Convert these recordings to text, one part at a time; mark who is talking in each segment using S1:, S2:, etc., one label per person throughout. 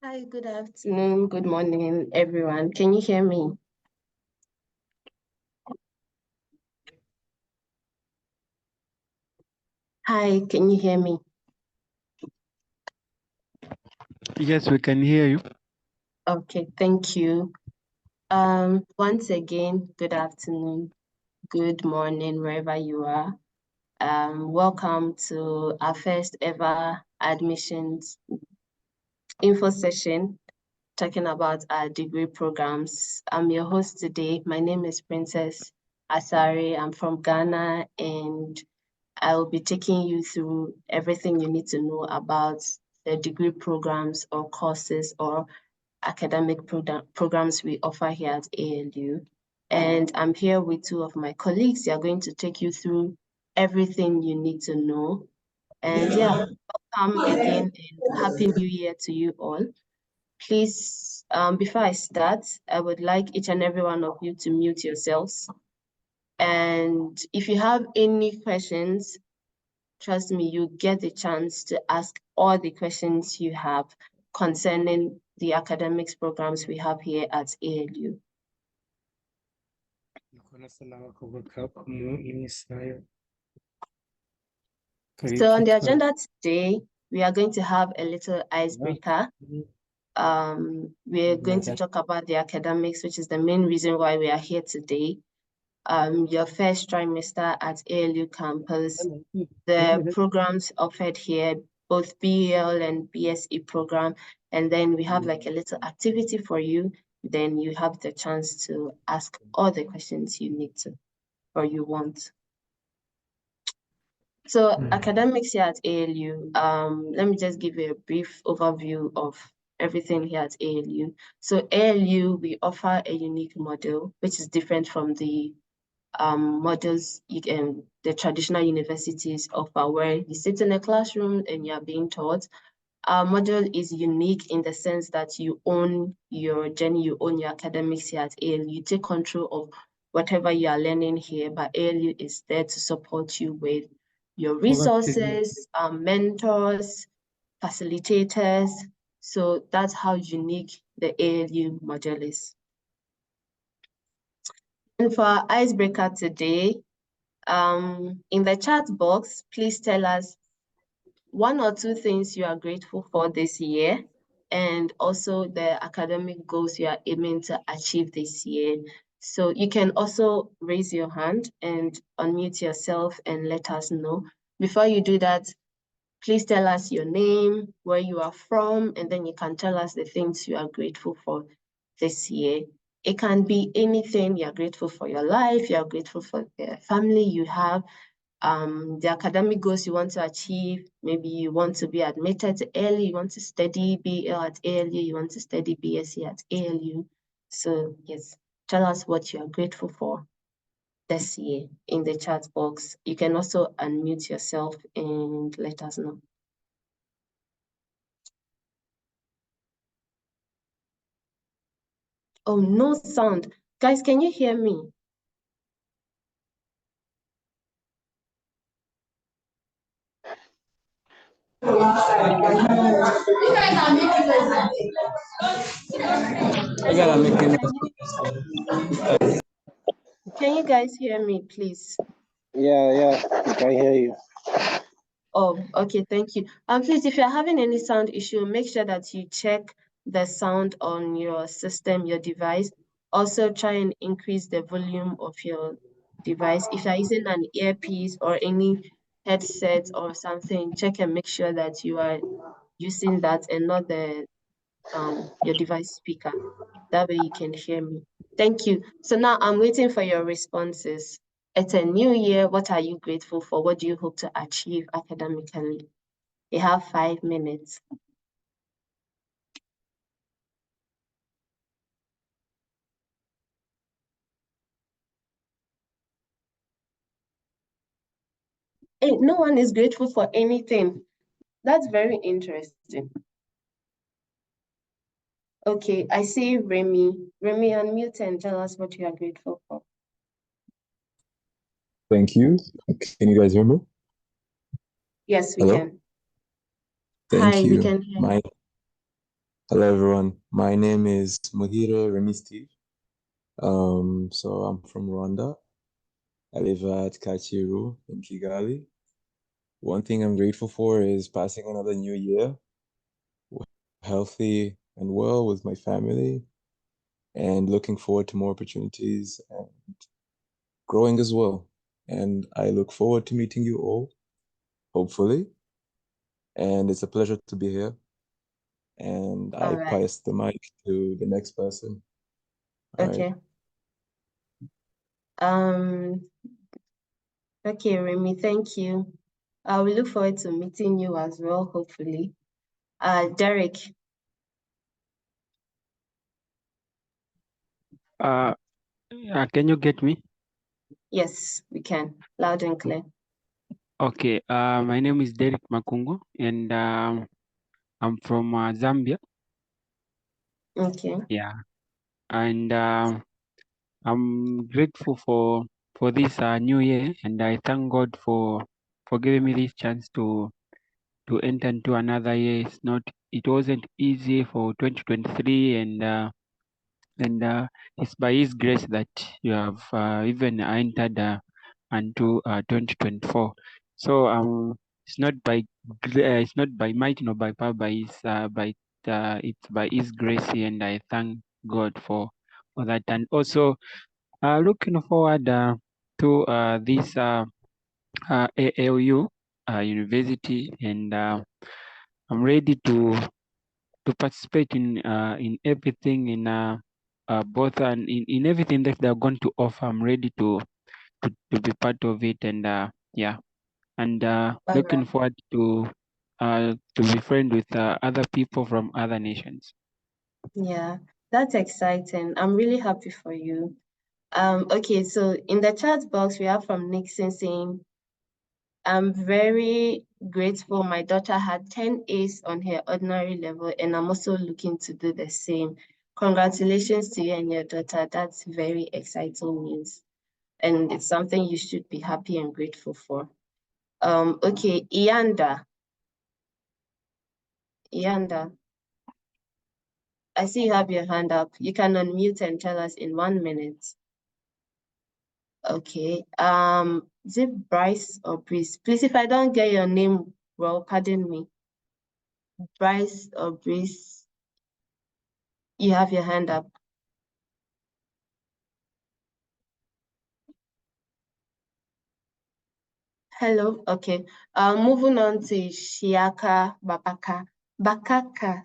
S1: Hi, good afternoon, good morning, everyone. Can you hear me? Hi, can you hear me?
S2: Yes, we can hear you.
S1: Okay, thank you. Once again, good afternoon, good morning, wherever you are. Welcome to our first ever admissions info session, talking about our degree programs. I'm your host today. My name is Princess Asari. I'm from Ghana, and I'll be taking you through everything you need to know about the degree programs or courses or academic programs we offer here at ALU. And I'm here with two of my colleagues. They are going to take you through everything you need to know. And yeah, welcome again and Happy New Year to you all. Please, before I start, I would like each and every one of you to mute yourselves. And if you have any questions, trust me, you get the chance to ask all the questions you have concerning the academics programs we have here at ALU. So on the agenda today, we are going to have a little icebreaker. We're going to talk about the academics, which is the main reason why we are here today. Your first trimester at ALU campus, the programs offered here, both BEL and BSE program, and then we have like a little activity for you. Then you have the chance to ask all the questions you need to or you want. So academics here at ALU, let me just give you a brief overview of everything here at ALU. So ALU, we offer a unique model, which is different from the models the traditional universities offer, where you sit in a classroom and you're being taught. Our model is unique in the sense that you own your journey, you own your academics here at ALU. You take control of whatever you are learning here, but ALU is there to support you with your resources, mentors, facilitators. So that's how unique the ALU model is. And for our icebreaker today, in the chat box, please tell us one or two things you are grateful for this year, and also the academic goals you are aiming to achieve this year. So you can also raise your hand and unmute yourself and let us know. Before you do that, please tell us your name, where you are from, and then you can tell us the things you are grateful for this year. It can be anything. You're grateful for your life, you're grateful for the family you have, the academic goals you want to achieve. Maybe you want to be admitted to ALU, you want to study BL at ALU, you want to study BSc at ALU. So yes, tell us what you are grateful for this year in the chat box. You can also unmute yourself and let us know. Oh, no sound. Guys, can you hear me? Can you guys hear me, please?
S3: Yeah, I can hear you.
S1: Oh, okay, thank you. Please, if you're having any sound issue, make sure that you check the sound on your system, your device. Also, try and increase the volume of your device. If you're using an earpiece or any headset or something, check and make sure that you are using that and not the your device speaker. That way you can hear me. Thank you. So now I'm waiting for your responses. It's a new year. What are you grateful for? What do you hope to achieve academically? You have 5 minutes. Hey, no one is grateful for anything. That's very interesting. Okay, I see Remy. Remy, unmute and tell us what you are grateful for.
S4: Thank you. Can you guys hear me?
S1: Yes, we
S4: Hello?
S1: can.
S4: Thank
S1: Hi,
S4: you.
S1: we can hear you.
S4: Hello, everyone. My name is Muhire Remisti. So I'm from Rwanda. I live at Kachiru in Kigali. One thing I'm grateful for is passing another new year healthy and well with my family, and looking forward to more opportunities and growing as well. And I look forward to meeting you all, hopefully. And it's a pleasure to be here. And I
S1: All right.
S4: pass the mic to the next person. All right.
S1: Okay. Okay, Remy, thank you. We look forward to meeting you as well, hopefully. Derek.
S2: Can you get me?
S1: Yes, we can. Loud and clear.
S2: Okay. My name is Derek Makungu, and I'm from Zambia.
S1: Okay.
S2: Yeah, and I'm grateful for this new year, and I thank God for giving me this chance to enter into another year. It wasn't easy for 2023, and it's by His grace that you have even entered into 2024. So it's not by might nor by power, it's by His grace, and I thank God for that. And also looking forward to this ALU university, and I'm ready to participate in everything, in both and in everything that they're going to offer. I'm ready to be part of it, and yeah, and
S1: All
S2: looking
S1: right.
S2: forward to be friends with other people from other nations.
S1: Yeah, that's exciting. I'm really happy for you. Okay, so in the chat box, we have from Nixon saying, I'm very grateful my daughter had 10 A's on her ordinary level, and I'm also looking to do the same. Congratulations to you and your daughter. That's very exciting news. And it's something you should be happy and grateful for. Okay, Ianda. Ianda, I see you have your hand up. You can unmute and tell us in 1 minute. Okay. Is it Bryce or Breeze? Please, if I don't get your name well, pardon me. Bryce or Breeze, you have your hand up. Hello. Okay. Moving on to Shiaka Bakaka.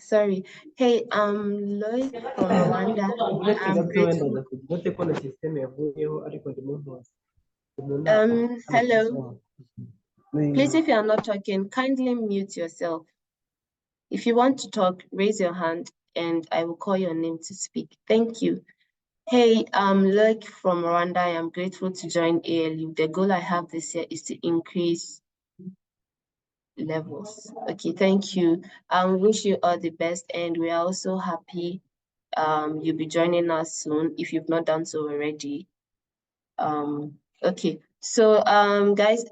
S1: Sorry. Hey, Lloyd from Rwanda. I'm grateful. Hello. Please, if you are not talking, kindly mute yourself. If you want to talk, raise your hand and I will call your name to speak. Thank you. Hey, I'm Lloyd from Rwanda. I am grateful to join ALU. The goal I have this year is to increase levels. Okay, thank you. Wish you all the best, and we are also happy you'll be joining us soon if you've not done so already. Okay, so guys,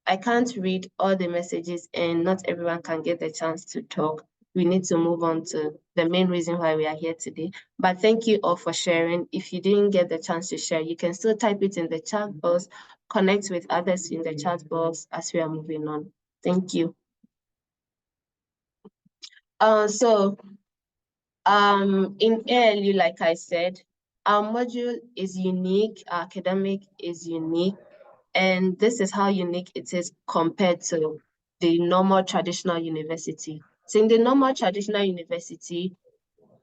S1: I can't read all the messages and not everyone can get the chance to talk. We need to move on to the main reason why we are here today. But thank you all for sharing. If you didn't get the chance to share, you can still type it in the chat box, connect with others in the chat box as we are moving on. Thank you. In ALU, like I said, our module is unique, our academic is unique, and this is how unique it is compared to the normal traditional university. So in the normal traditional university,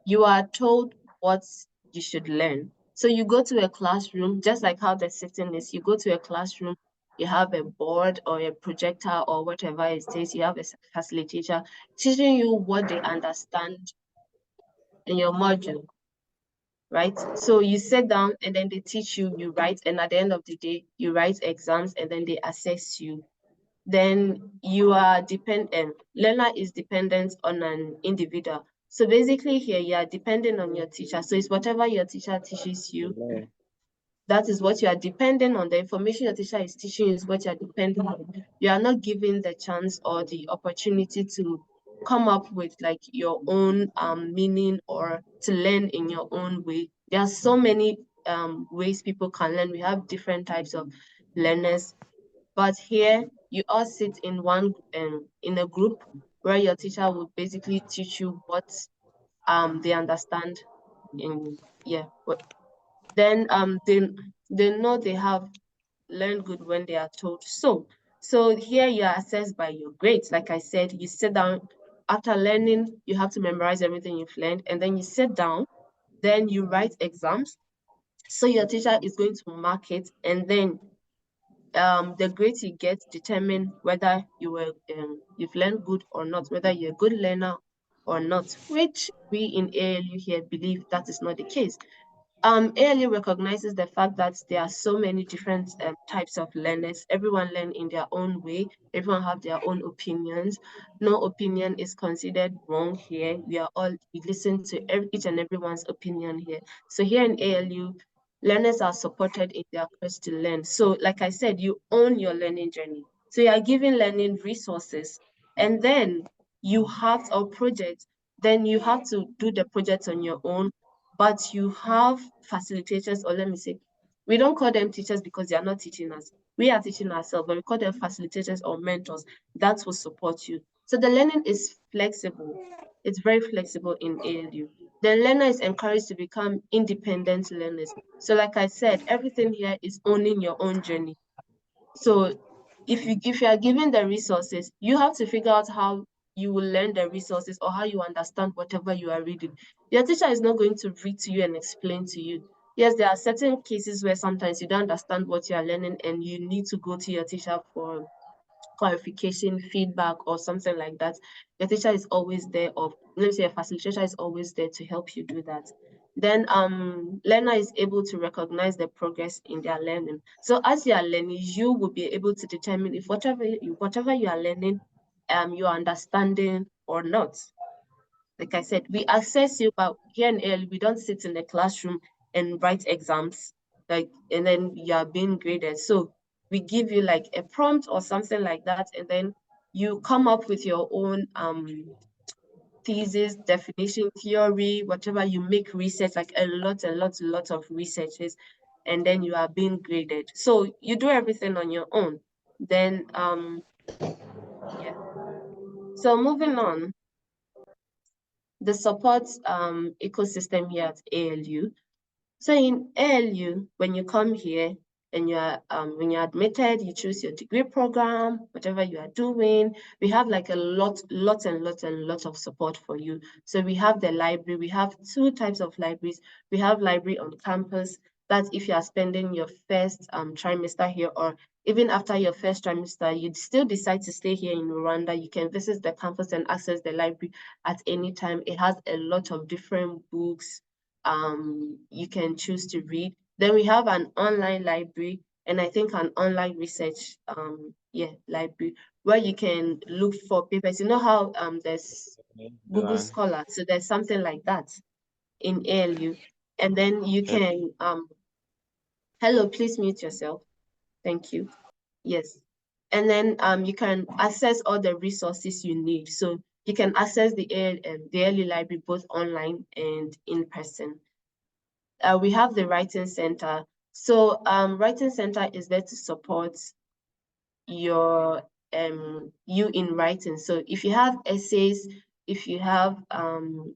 S1: you are told what you should learn. So you go to a classroom, just like how the setting is, you go to a classroom, you have a board or a projector or whatever it is, you have a facilitator teaching you what they understand in your module, right? So you sit down and then they teach you, you write, and at the end of the day, you write exams and then they assess you. Then you are dependent, learner is dependent on an individual. So basically here, you are dependent on your teacher. So it's whatever your teacher teaches you, that is what you are dependent on. The information your teacher is teaching you is what you are dependent on. You are not given the chance or the opportunity to come up with like your own meaning or to learn in your own way. There are so many ways people can learn. We have different types of learners, but here you all sit in one in a group where your teacher will basically teach you what they understand in then they know they have learned good when they are told so. So here you are assessed by your grades. Like I said, you sit down after learning, you have to memorize everything you've learned, and then you sit down, then you write exams. So your teacher is going to mark it, and then the grades you get determine whether you've learned good or not, whether you're a good learner or not, which we in ALU here believe that is not the case. ALU recognizes the fact that there are so many different types of learners. Everyone learn in their own way. Everyone have their own opinions. No opinion is considered wrong here. We listen to each and everyone's opinion here. So here in ALU, learners are supported in their quest to learn. So like I said, you own your learning journey. So you are given learning resources, and then you have a project. Then you have to do the project on your own, but you have facilitators, or let me say, we don't call them teachers because they are not teaching us. We are teaching ourselves, but we call them facilitators or mentors that will support you. So the learning is flexible. It's very flexible in ALU. The learner is encouraged to become independent learners. So like I said, everything here is owning your own journey. So if you are given the resources, you have to figure out how you will learn the resources or how you understand whatever you are reading. Your teacher is not going to read to you and explain to you. Yes, there are certain cases where sometimes you don't understand what you are learning and you need to go to your teacher for clarification, feedback, or something like that. Your teacher is always there, or let me say a facilitator is always there to help you do that. Then learner is able to recognize the progress in their learning. So as you are learning, you will be able to determine if whatever you are learning, you are understanding or not. Like I said, we assess you, but here in AL, we don't sit in the classroom and write exams, and then you are being graded. So we give you like a prompt or something like that, and then you come up with your own thesis, definition, theory, whatever. You make research, like a lot of researches, and then you are being graded. So you do everything on your own. Then yeah. So moving on, the support ecosystem here at ALU. So in ALU, when you come here and when you're admitted, you choose your degree program, whatever you are doing, we have like a lot of support for you. So we have the library, we have two types of libraries. We have library on campus, that if you are spending your first trimester here, or even after your first trimester, you still decide to stay here in Rwanda, you can visit the campus and access the library at any time. It has a lot of different books you can choose to read. Then we have an online library, and I think an online research library, where you can look for papers. You know how there's Google Scholar, so there's something like that in ALU. And then you can hello, please mute yourself. Thank you. Yes. And then you can access all the resources you need. So you can access the ALU library both online and in person. We have the Writing Center. So Writing Center is there to support your you in writing. So if you have essays, if you have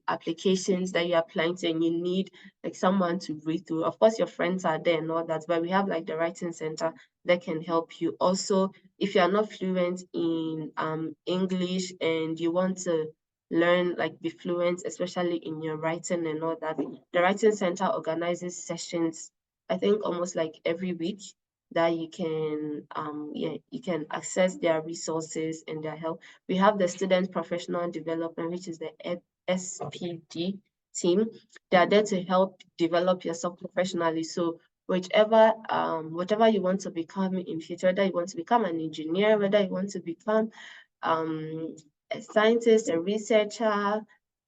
S1: applications that you're applying to and you need like someone to read through, of course your friends are there and all that, but we have like the Writing Center that can help you. Also, if you are not fluent in English and you want to learn, like be fluent, especially in your writing and all that, the Writing Center organizes sessions, I think almost like every week, that you can you can access their resources and their help. We have the Student Professional Development, which is the SPD team. They are there to help develop yourself professionally. So whichever whatever you want to become in future, whether you want to become an engineer, whether you want to become a scientist, a researcher,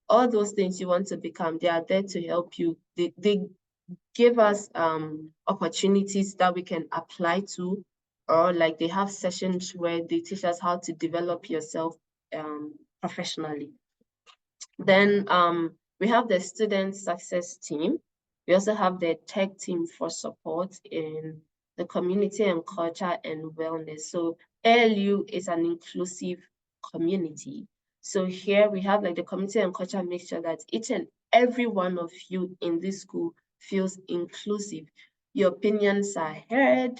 S1: all those things you want to become, they are there to help you. They give us opportunities that we can apply to, or like they have sessions where they teach us how to develop yourself professionally. Then we have the student success team. We also have the tech team for support in the community and culture and wellness. So ALU is an inclusive community. So here we have like the community and culture make sure that each and every one of you in this school feels inclusive. Your opinions are heard.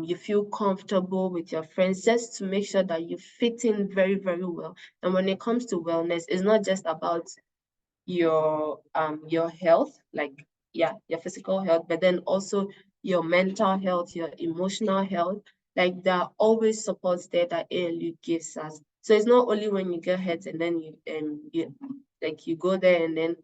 S1: You feel comfortable with your friends, just to make sure that you fit in very, very well. And when it comes to wellness, it's not just about your health, like your physical health, but then also your mental health, your emotional health. Like there are always supports there that ALU gives us. So it's not only when you get hurt and then you go there and then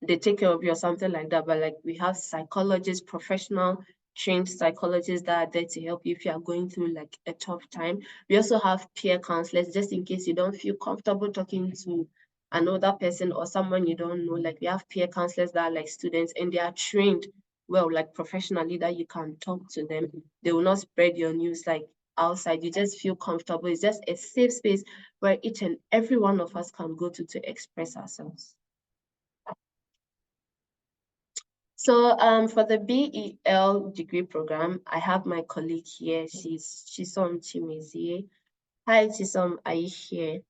S1: they take care of you or something like that, but like we have psychologists, professional trained psychologists that are there to help you if you are going through like a tough time. We also have peer counselors, just in case you don't feel comfortable talking to another person or someone you don't know. Like we have peer counselors that are like students, and they are trained well, like professionally, that you can talk to them. They will not spread your news like outside. You just feel comfortable. It's just a safe space where each and every one of us can go to express ourselves. So for the BEL degree program, I have my colleague here. She's Chisom Chimezie. Hi, Chisom, are you here?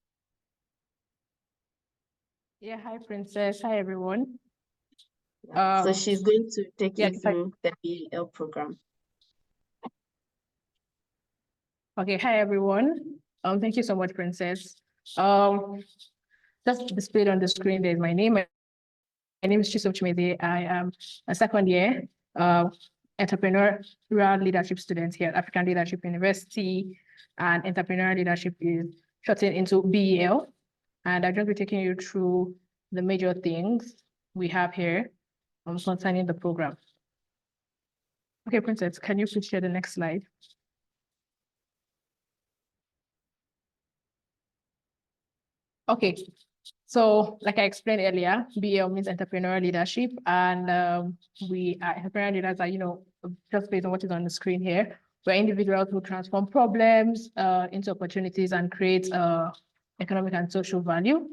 S5: Yeah, hi, Princess. Hi, everyone.
S1: So she's going to take you
S5: yes,
S1: through the BEL program.
S5: Okay, hi, everyone. Thank you so much, Princess. Just displayed on the screen, there's my name. My name is Chisom Chimezie. I am a second year entrepreneurial leadership student here at African Leadership University, and entrepreneurial leadership is shortened into BEL. And I'm going to be taking you through the major things we have here concerning the program. Okay, Princess, can you please share the next slide? Okay, so like I explained earlier, BEL means entrepreneurial leadership, and we are entrepreneurial leaders are, just based on what is on the screen here, we're individuals who transform problems into opportunities and create economic and social value.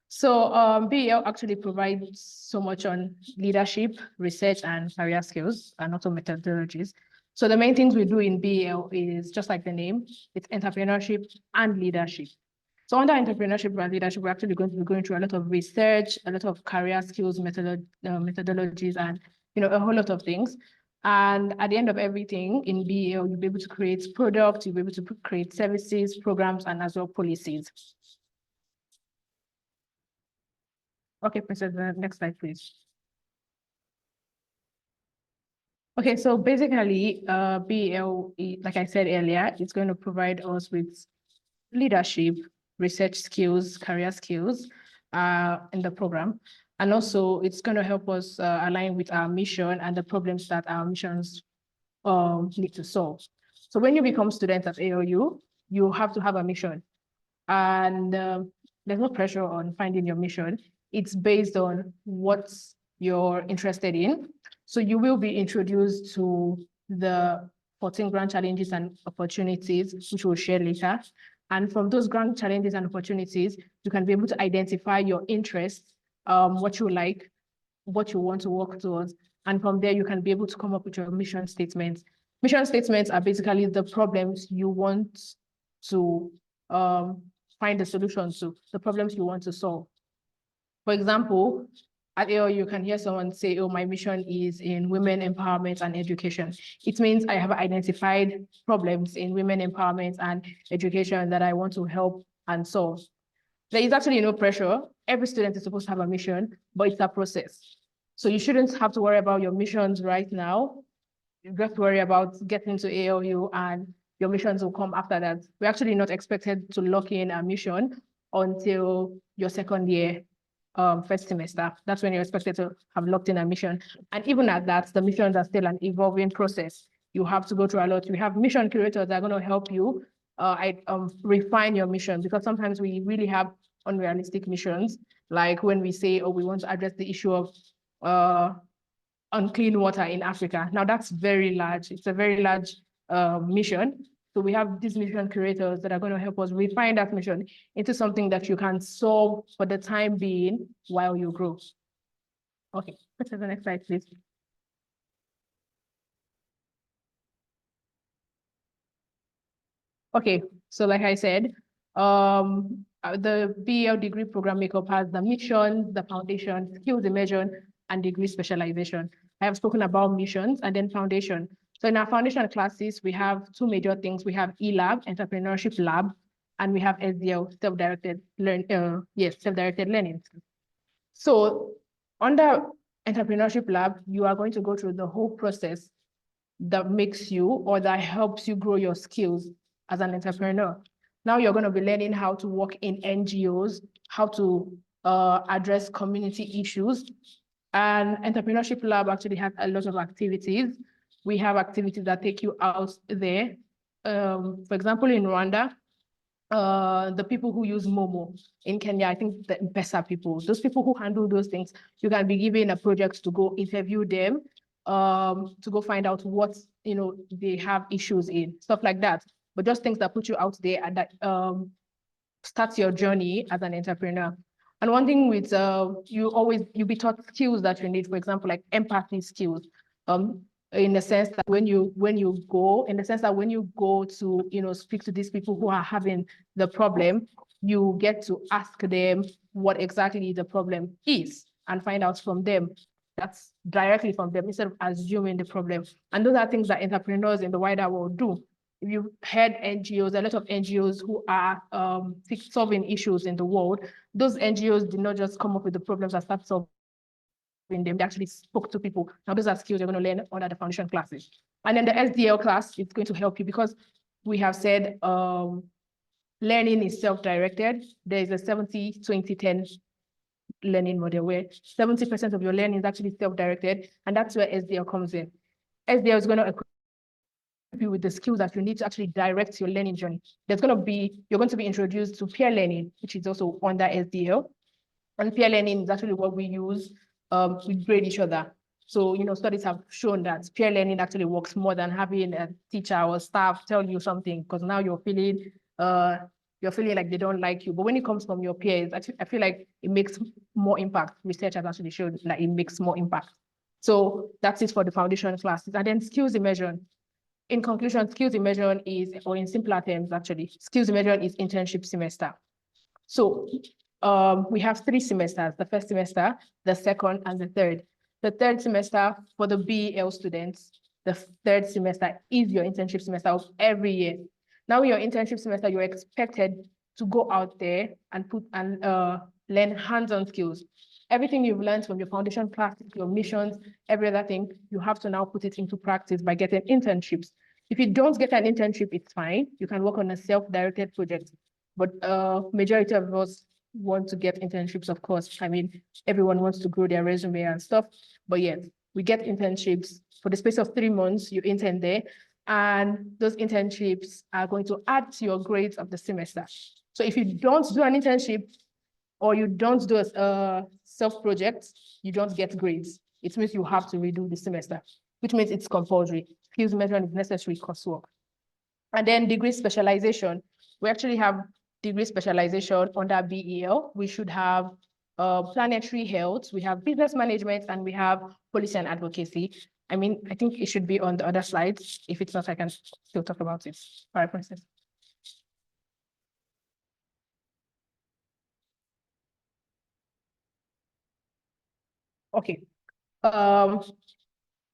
S5: So BEL actually provides so much on leadership, research, and career skills, and also methodologies. So the main things we do in BEL is just like the name, it's entrepreneurship and leadership. So under entrepreneurship and leadership, we're actually going to be going through a lot of research, a lot of career skills, methodologies, and a whole lot of things. And at the end of everything in BEL, you'll be able to create products, you'll be able to create services, programs, and as well policies. Okay, Princess, next slide, please. Okay, so basically, BEL, like I said earlier, it's going to provide us with leadership, research skills, career skills in the program. And also it's going to help us align with our mission and the problems that our missions need to solve. So when you become students at ALU, you have to have a mission. And there's no pressure on finding your mission. It's based on what you're interested in. So you will be introduced to the 14 grand challenges and opportunities, which we'll share later. And from those grand challenges and opportunities, you can be able to identify your interests, what you like, what you want to work towards. And from there, you can be able to come up with your mission statements. Mission statements are basically the problems you want to find a solution to, the problems you want to solve. For example, at ALU, you can hear someone say, oh, my mission is in women empowerment and education. It means I have identified problems in women empowerment and education that I want to help and solve. There is actually no pressure. Every student is supposed to have a mission, but it's a process. So you shouldn't have to worry about your missions right now. You just worry about getting to ALU, and your missions will come after that. We're actually not expected to lock in a mission until your second year. First semester. That's when you're expected to have locked in a mission. And even at that, the missions are still an evolving process. You have to go through a lot. We have mission curators that are going to help you refine your mission, because sometimes we really have unrealistic missions. Like when we say, oh, we want to address the issue of unclean water in Africa. Now that's very large. It's a very large mission. So we have these mission curators that are going to help us refine that mission into something that you can solve for the time being while you grow. Okay, let's have the next slide, please. Okay, so like I said, the BEL degree program makeup has the mission, the foundation, skills immersion, and degree specialization. I have spoken about missions and then foundation. So in our foundation classes, we have two major things. We have eLab, Entrepreneurship Lab, and we have SDL, self-directed learning. So under Entrepreneurship Lab, you are going to go through the whole process that makes you or that helps you grow your skills as an entrepreneur. Now you're going to be learning how to work in NGOs, how to address community issues. And Entrepreneurship Lab actually has a lot of activities. We have activities that take you out there. For example, in Rwanda, the people who use Momo. In Kenya, I think the M-Pesa people, those people who handle those things, you can be given a project to go interview them, to go find out what they have issues in, stuff like that. But just things that put you out there and that starts your journey as an entrepreneur. And one thing with you'll be taught skills that you need, for example, like empathy skills. In the sense that when you go to speak to these people who are having the problem, you get to ask them what exactly the problem is and find out from them. That's directly from them instead of assuming the problem. And those are things that entrepreneurs in the wider world do. If you've heard NGOs, a lot of NGOs who are solving issues in the world, those NGOs did not just come up with the problems and start solving them, they actually spoke to people. Now those are skills you're going to learn under the foundation classes. And then the SDL class is going to help you because we have said learning is self-directed. There is a 70-20-10 learning model where 70% of your learning is actually self-directed, and that's where SDL comes in. SDL is going to equip you with the skills that you need to actually direct your learning journey. You're going to be introduced to peer learning, which is also under SDL. And peer learning is actually what we use. We grade each other. So, studies have shown that peer learning actually works more than having a teacher or staff tell you something, because now you're feeling like they don't like you. But when it comes from your peers, I feel like it makes more impact. Research has actually shown that it makes more impact. So that's it for the foundation classes. And then skills immersion. In conclusion, skills immersion is, or in simpler terms, actually, skills immersion is internship semester. So we have 3 semesters, the first semester, the second, and the third. The third semester for the BEL students, the third semester is your internship semester of every year. Now in your internship semester, you're expected to go out there and learn hands-on skills. Everything you've learned from your foundation classes, your missions, every other thing, you have to now put it into practice by getting internships. If you don't get an internship, it's fine. You can work on a self-directed project. But majority of us want to get internships, of course. I mean, everyone wants to grow their resume and stuff. But yes, we get internships for the space of 3 months, you intern there. And those internships are going to add to your grades of the semester. So if you don't do an internship or you don't do a self-project, you don't get grades. It means you have to redo the semester, which means it's compulsory. Skills measurement is necessary coursework. And then degree specialization. We actually have degree specialization under BEL. We should have planetary health, we have business management, and we have policy and advocacy. I mean, I think it should be on the other slides. If it's not, I can still talk about it. All right, Princess. Okay.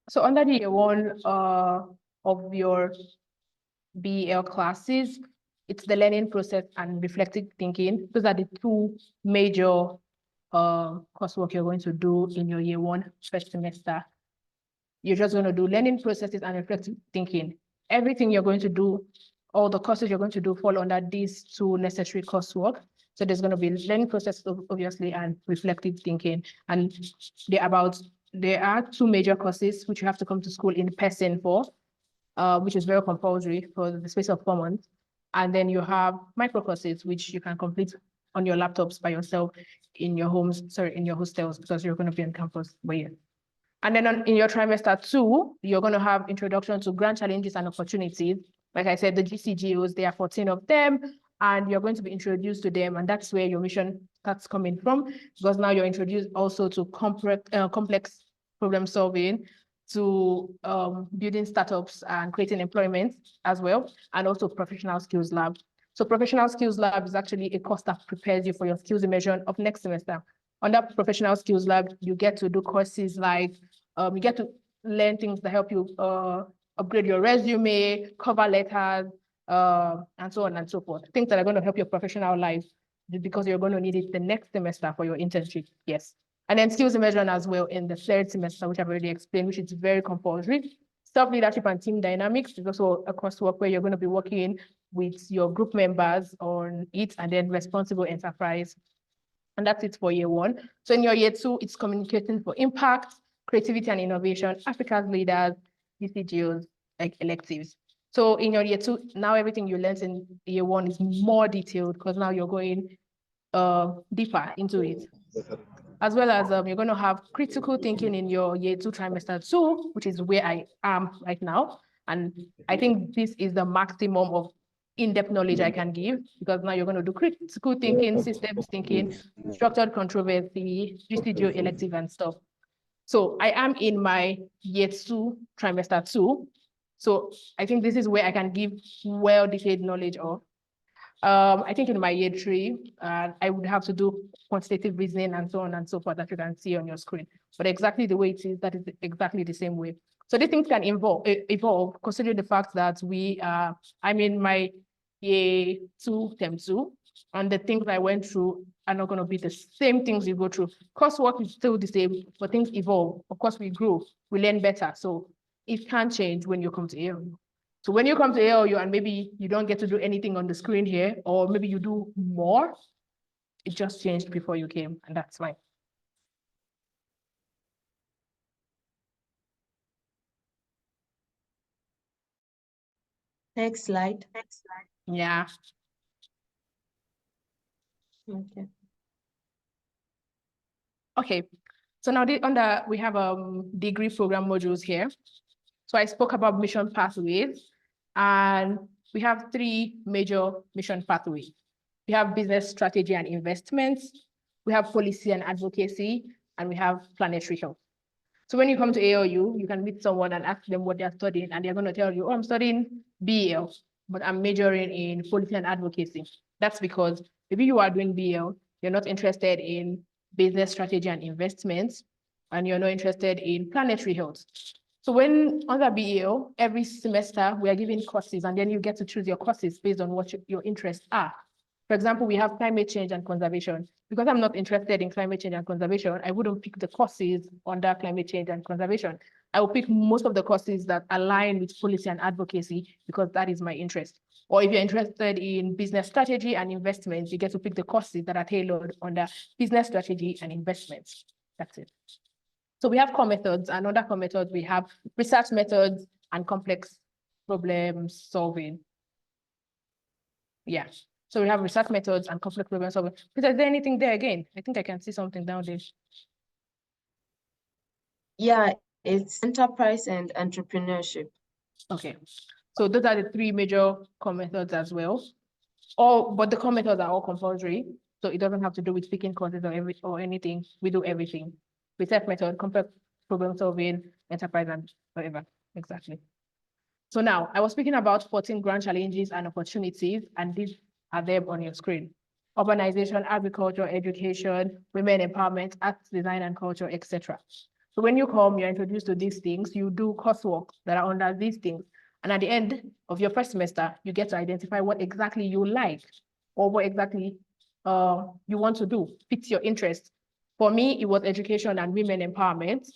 S5: So under the year 1 of your BEL classes, it's the learning process and reflective thinking. Those are the 2 major coursework you're going to do in your year 1 first semester. You're just going to do learning processes and reflective thinking. Everything you're going to do, all the courses you're going to do fall under these 2 necessary coursework. So there's going to be learning process, obviously, and reflective thinking. And there are 2 major courses which you have to come to school in person for, which is very compulsory for the space of 4 months. And then you have micro courses, which you can complete on your laptops by yourself in your in your hostels, because you're going to be on campus. But yeah. And then in your trimester 2, you're going to have introduction to grant challenges and opportunities. Like I said, the GCGOs, there are 14 of them, and you're going to be introduced to them, and that's where your mission starts coming from, because now you're introduced also to complex problem solving, to building startups and creating employment as well, and also professional skills lab. So professional skills lab is actually a course that prepares you for your skills immersion of next semester. On that professional skills lab, you get to do courses like, you get to learn things that help you upgrade your resume, cover letters, and so on and so forth. Things that are going to help your professional life, because you're going to need it the next semester for your internship. Yes. And then skills immersion as well in the third semester, which I've already explained, which is very compulsory. Self-leadership and team dynamics is also a coursework where you're going to be working with your group members on it, and then responsible enterprise. And that's it for year one. So in your year two, it's communicating for impact, creativity and innovation, Africa's leaders, GCGOs, like electives. So in your year two, now everything you learned in year one is more detailed, because now you're going deeper into it. As well as you're going to have critical thinking in your year two trimester two, which is where I am right now. And I think this is the maximum of in-depth knowledge I can give, because now you're going to do critical thinking, systems thinking, structured controversy, GCGO elective and stuff. So I am in my year two trimester two. So I think this is where I can give well-detailed knowledge of. I think in my year three, I would have to do quantitative reasoning and so on and so forth that you can see on your screen. But exactly the way it is, that is exactly the same way. So these things can evolve, considering the fact that I'm in my year two, term two, and the things I went through are not going to be the same things you go through. Coursework is still the same, but things evolve. Of course, we grow, we learn better. So it can change when you come to ALU. So when you come to ALU and maybe you don't get to do anything on the screen here, or maybe you do more, it just changed before you came, and that's fine.
S1: Next slide.
S5: Yeah.
S1: Okay.
S5: Okay. So now we have degree program modules here. So I spoke about mission pathways, and we have three major mission pathways. We have business strategy and investments, we have policy and advocacy, and we have planetary health. So when you come to ALU, you can meet someone and ask them what they're studying, and they're going to tell you, oh, I'm studying BL, but I'm majoring in policy and advocacy. That's because maybe you are doing BL, you're not interested in business strategy and investments, and you're not interested in planetary health. So when under BL, every semester we are giving courses, and then you get to choose your courses based on what your interests are. For example, we have climate change and conservation. Because I'm not interested in climate change and conservation, I wouldn't pick the courses under climate change and conservation. I will pick most of the courses that align with policy and advocacy, because that is my interest. Or if you're interested in business strategy and investments, you get to pick the courses that are tailored under business strategy and investments. That's it. So we have core methods, and under core methods, we have research methods and complex problem solving. Yeah. So we have research methods and complex problem solving. Is there anything there again? I think I can see something down there.
S1: Yeah, it's enterprise and entrepreneurship.
S5: Okay. So those are the three major core methods as well. But the core methods are all compulsory. So it doesn't have to do with picking courses or anything. We do everything. Research method, complex problem solving, enterprise, and whatever. Exactly. So now I was speaking about 14 grand challenges and opportunities, and these are there on your screen. Urbanization, agriculture, education, women empowerment, arts, design and culture, etc. So when you come, you're introduced to these things, you do coursework that are under these things. And at the end of your first semester, you get to identify what exactly you like, or what exactly you want to do, fits your interest. For me, it was education and women empowerment.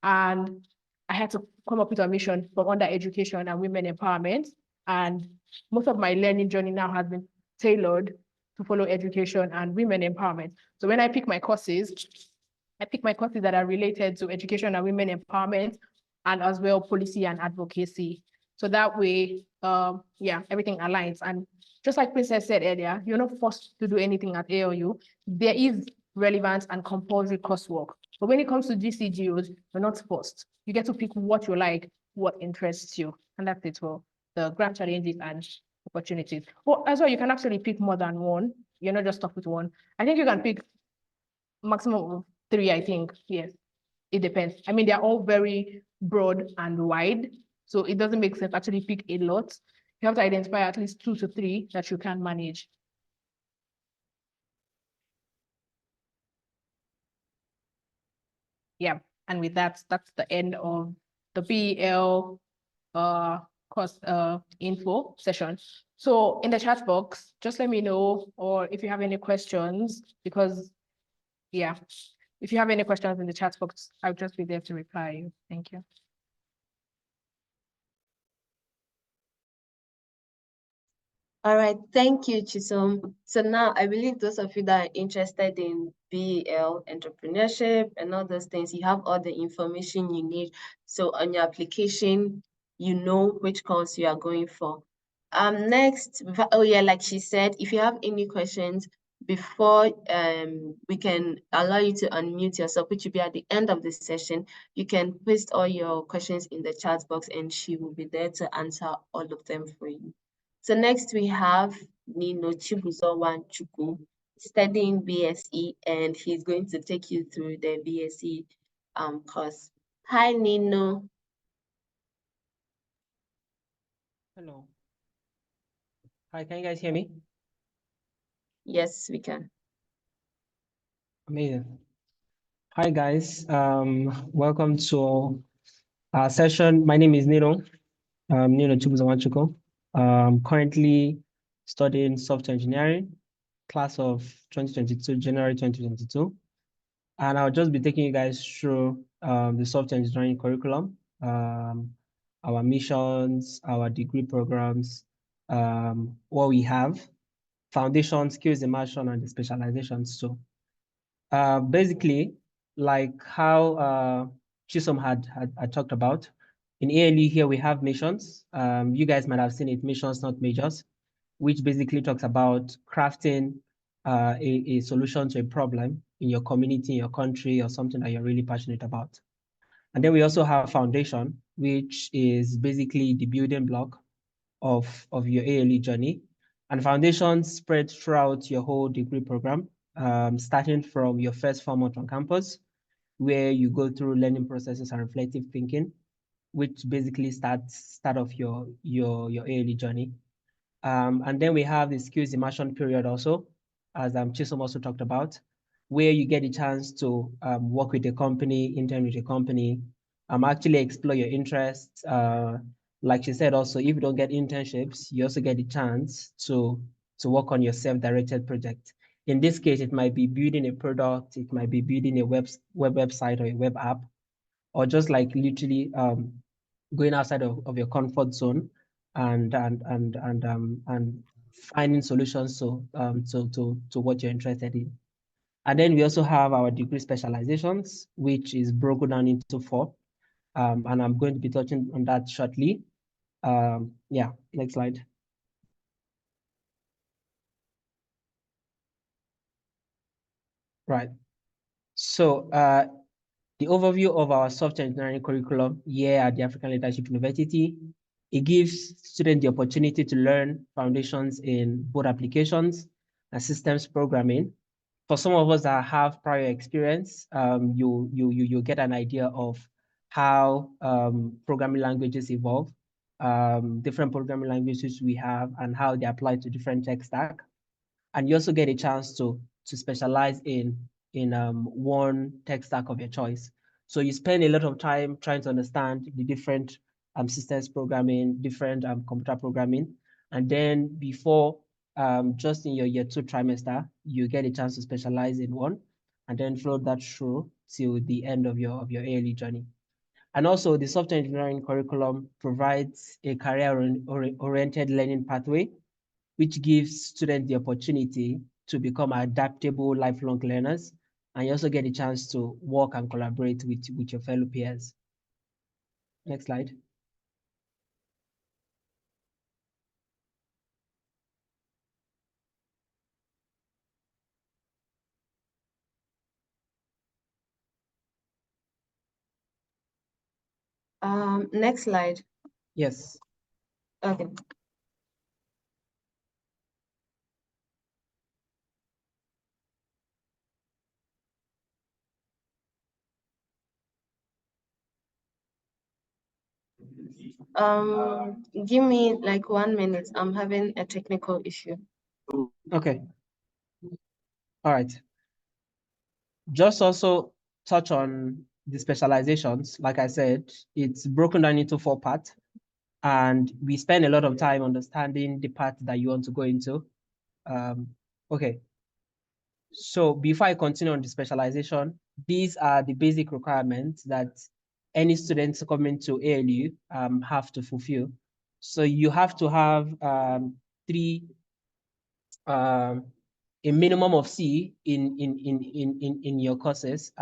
S5: And I had to come up with a mission from under education and women empowerment. And most of my learning journey now has been tailored to follow education and women empowerment. So when I pick my courses that are related to education and women empowerment, and as well policy and advocacy. So that way, yeah, everything aligns. And just like Princess said earlier, you're not forced to do anything at ALU. There is relevant and compulsory coursework. But when it comes to GCGOs, you're not forced. You get to pick what you like, what interests you. And that's it for the grand challenges and opportunities. Well, as well, you can actually pick more than one. You're not just stuck with one. I think you can pick maximum of 3, I think. Yes, it depends. I mean, they're all very broad and wide, so it doesn't make sense to actually pick a lot. You have to identify at least 2 to 3 that you can manage. Yeah, and with that, that's the end of the PEL course info session. So in the chat box, just let me know, or if you have any questions, because yeah, if you have any questions in the chat box, I'll just be there to reply you. Thank you.
S1: All right, thank you, Chisom. So now I believe those of you that are interested in BEL entrepreneurship and all those things, you have all the information you need. So on your application, you know which course you are going for. Next, oh yeah, like she said, if you have any questions before we can allow you to unmute yourself, which will be at the end of the session, you can post all your questions in the chat box and she will be there to answer all of them for you. So next we have Nino Chibuzo-Wanchukwu studying BSE, and he's going to take you through the BSE course. Hi, Nino.
S6: Hello. Hi, can you guys hear me?
S1: Yes, we can.
S6: Amazing. Hi, guys. Welcome to our session. My name is Nino. Nino Chibuzo-Wanchukwu. Currently studying software engineering, class of 2022, January 2022. And I'll just be taking you guys through the software engineering curriculum, our missions, our degree programs, what we have, foundation, skills immersion, and the specializations too. Basically, like how Chisom had talked about, in ALE here we have missions. You guys might have seen it, missions, not majors, which basically talks about crafting a solution to a problem in your community, in your country, or something that you're really passionate about. And then we also have foundation, which is basically the building block of your ALE journey. And foundation spread throughout your whole degree program, starting from your first 4 months on campus, where you go through learning processes and reflective thinking, which basically start off your ALE journey. And then we have the skills immersion period also, as Chisom also talked about, where you get a chance to work with a company, intern with a company, actually explore your interests. Like she said also, if you don't get internships, you also get a chance to work on your self-directed project. In this case, it might be building a product, it might be building a website or a web app, or just like literally going outside of your comfort zone and finding solutions to what you're interested in. And then we also have our degree specializations, which is broken down into 4. And I'm going to be touching on that shortly. Yeah, next slide. Right. So the overview of our software engineering curriculum here at the African Leadership University, it gives students the opportunity to learn foundations in both applications and systems programming. For some of us that have prior experience, you get an idea of how programming languages evolve, different programming languages we have, and how they apply to different tech stack. And you also get a chance to specialize in one tech stack of your choice. So you spend a lot of time trying to understand the different systems programming, different computer programming. And then before, just in your year 2 trimester, you get a chance to specialize in one and then flow that through till the end of your ALE journey. And also the software engineering curriculum provides a career-oriented learning pathway, which gives students the opportunity to become adaptable, lifelong learners. And you also get a chance to work and collaborate with your fellow peers. Next slide.
S1: Next slide.
S6: Yes.
S1: Okay. Give me like 1 minute. I'm having a technical issue.
S6: Okay. All right. Just also touch on the specializations. Like I said, it's broken down into 4 parts, and we spend a lot of time understanding the part that you want to go into. Okay. So before I continue on the specialization, these are the basic requirements that any students coming to ALU have to fulfill. So you have to have a minimum of C in your courses,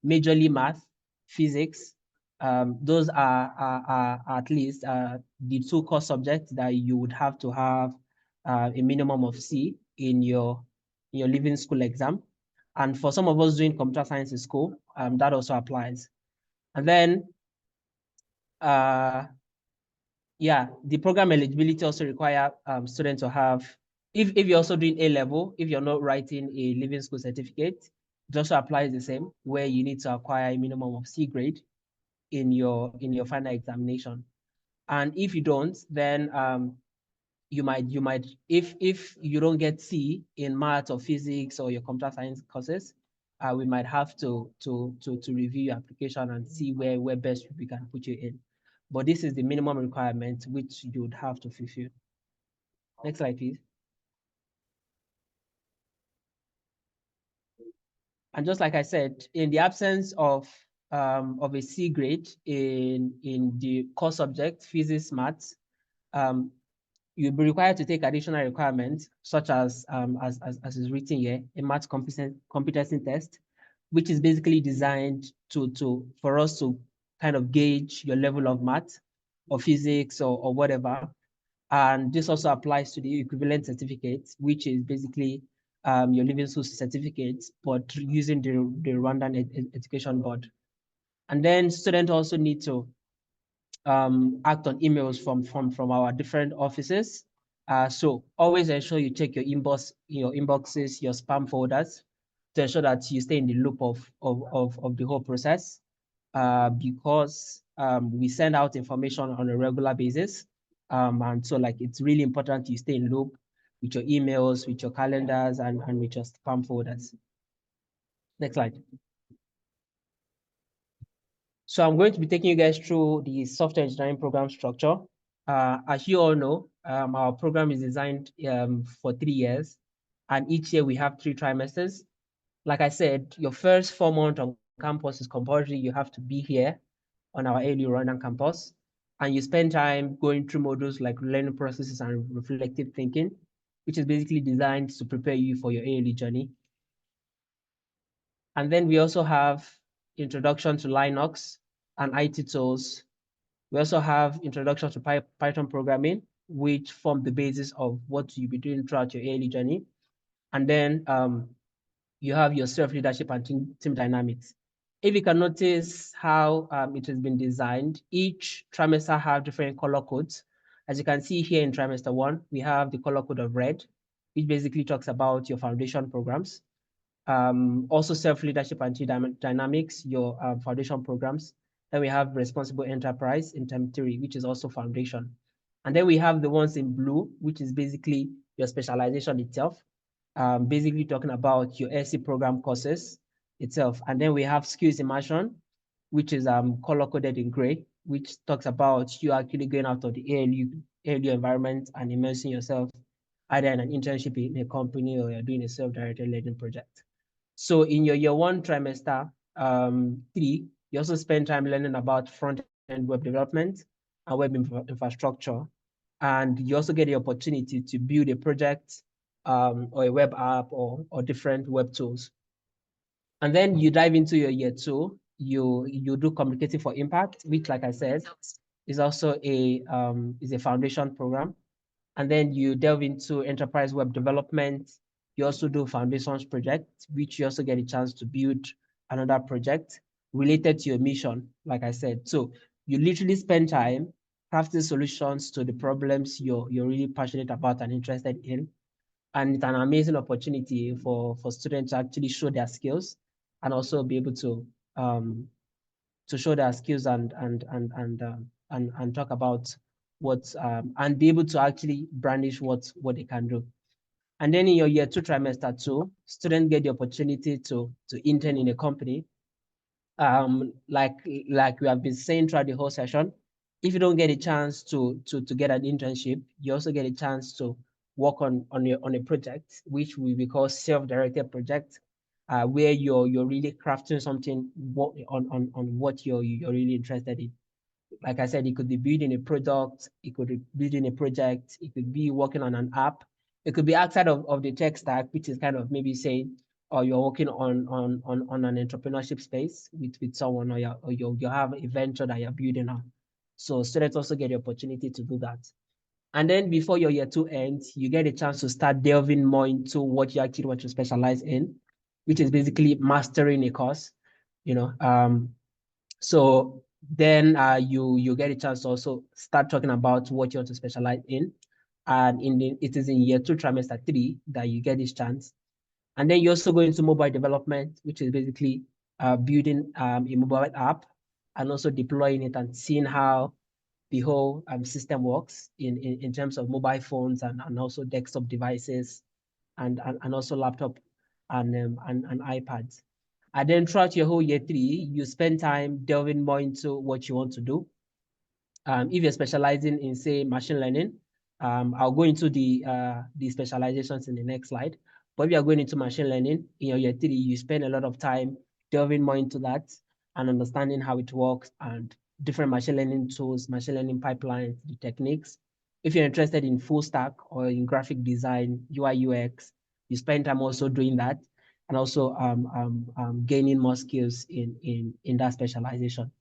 S6: majorly math, physics. Those are at least the 2 core subjects that you would have to have a minimum of C in your leaving school exam. And for some of us doing computer science in school, that also applies. And then, yeah, the program eligibility also require students to have, if you're also doing A-level, if you're not writing a leaving school certificate, it also applies the same, where you need to acquire a minimum of C grade in your final examination. And if you don't, then you might, if you don't get C in math or physics or your computer science courses, we might have to review your application and see where best we can put you in. But this is the minimum requirement which you would have to fulfill. Next slide, please. And just like I said, in the absence of a C grade in the core subject, physics, maths, you'll be required to take additional requirements, such as is written here, a math competency test, which is basically designed for us to kind of gauge your level of math or physics or whatever. And this also applies to the equivalent certificate, which is basically your living school certificate, but using the Rwandan Education Board. And then students also need to act on emails from our different offices. So always ensure you check your inboxes, your spam folders, to ensure that you stay in the loop of the whole process, because we send out information on a regular basis. And so like it's really important you stay in loop with your emails, with your calendars, and with your spam folders. Next slide. So I'm going to be taking you guys through the software engineering program structure. As you all know, our program is designed for 3 years, and each year we have 3 trimesters. Like I said, your first 4 months on campus is compulsory. You have to be here on our ALU Rwandan campus, and you spend time going through modules like learning processes and reflective thinking, which is basically designed to prepare you for your ALU journey. And then we also have introduction to Linux and IT tools. We also have introduction to Python programming, which form the basis of what you'll be doing throughout your ALU journey. And then you have your self-leadership and team dynamics. If you can notice how it has been designed, each trimester have different color codes. As you can see here in trimester 1, we have the color code of red, which basically talks about your foundation programs. Also self-leadership and team dynamics, your foundation programs. Then we have responsible enterprise in term 3, which is also foundation. And then we have the ones in blue, which is basically your specialization itself. Basically talking about your SC program courses itself. And then we have skills immersion, which is color-coded in gray, which talks about you actually going out of the ALU environment and immersing yourself either in an internship in a company or you're doing a self-directed learning project. So in your year 1 trimester 3, you also spend time learning about front-end web development and web infrastructure. And you also get the opportunity to build a project or a web app or different web tools. And then you dive into your year 2, you do Communicating for Impact, which, like I said, is also a foundation program. And then you delve into enterprise web development. You also do foundations project, which you also get a chance to build another project related to your mission, like I said. So you literally spend time crafting solutions to the problems you're really passionate about and interested in. And it's an amazing opportunity for students to actually show their skills and also be able to show their skills and talk about what and be able to actually brandish what they can do. And then in your year 2 trimester 2, students get the opportunity to intern in a company. Like we have been saying throughout the whole session, if you don't get a chance to get an internship, you also get a chance to work on a project, which we call self-directed project, where you're really crafting something on what you're really interested in. Like I said, it could be building a product, it could be building a project, it could be working on an app, it could be outside of the tech stack, which is kind of maybe saying, or you're working on an entrepreneurship space with someone, or you have a venture that you're building on. So students also get the opportunity to do that. And then before your year 2 ends, you get a chance to start delving more into what you actually want to specialize in, which is basically mastering a course, you know. So then you get a chance to also start talking about what you want to specialize in. And it is in year 2 trimester 3 that you get this chance. And then you also go into mobile development, which is basically building a mobile app and also deploying it and seeing how the whole system works in terms of mobile phones and also desktop devices and also laptop and iPads. And then throughout your whole year 3, you spend time delving more into what you want to do. If you're specializing in, say, machine learning, I'll go into the specializations in the next slide. But if you're going into machine learning in your year 3, you spend a lot of time delving more into that and understanding how it works and different machine learning tools, machine learning pipelines, the techniques. If you're interested in full stack or in graphic design, UI, UX, you spend time also doing that and also gaining more skills in that specialization.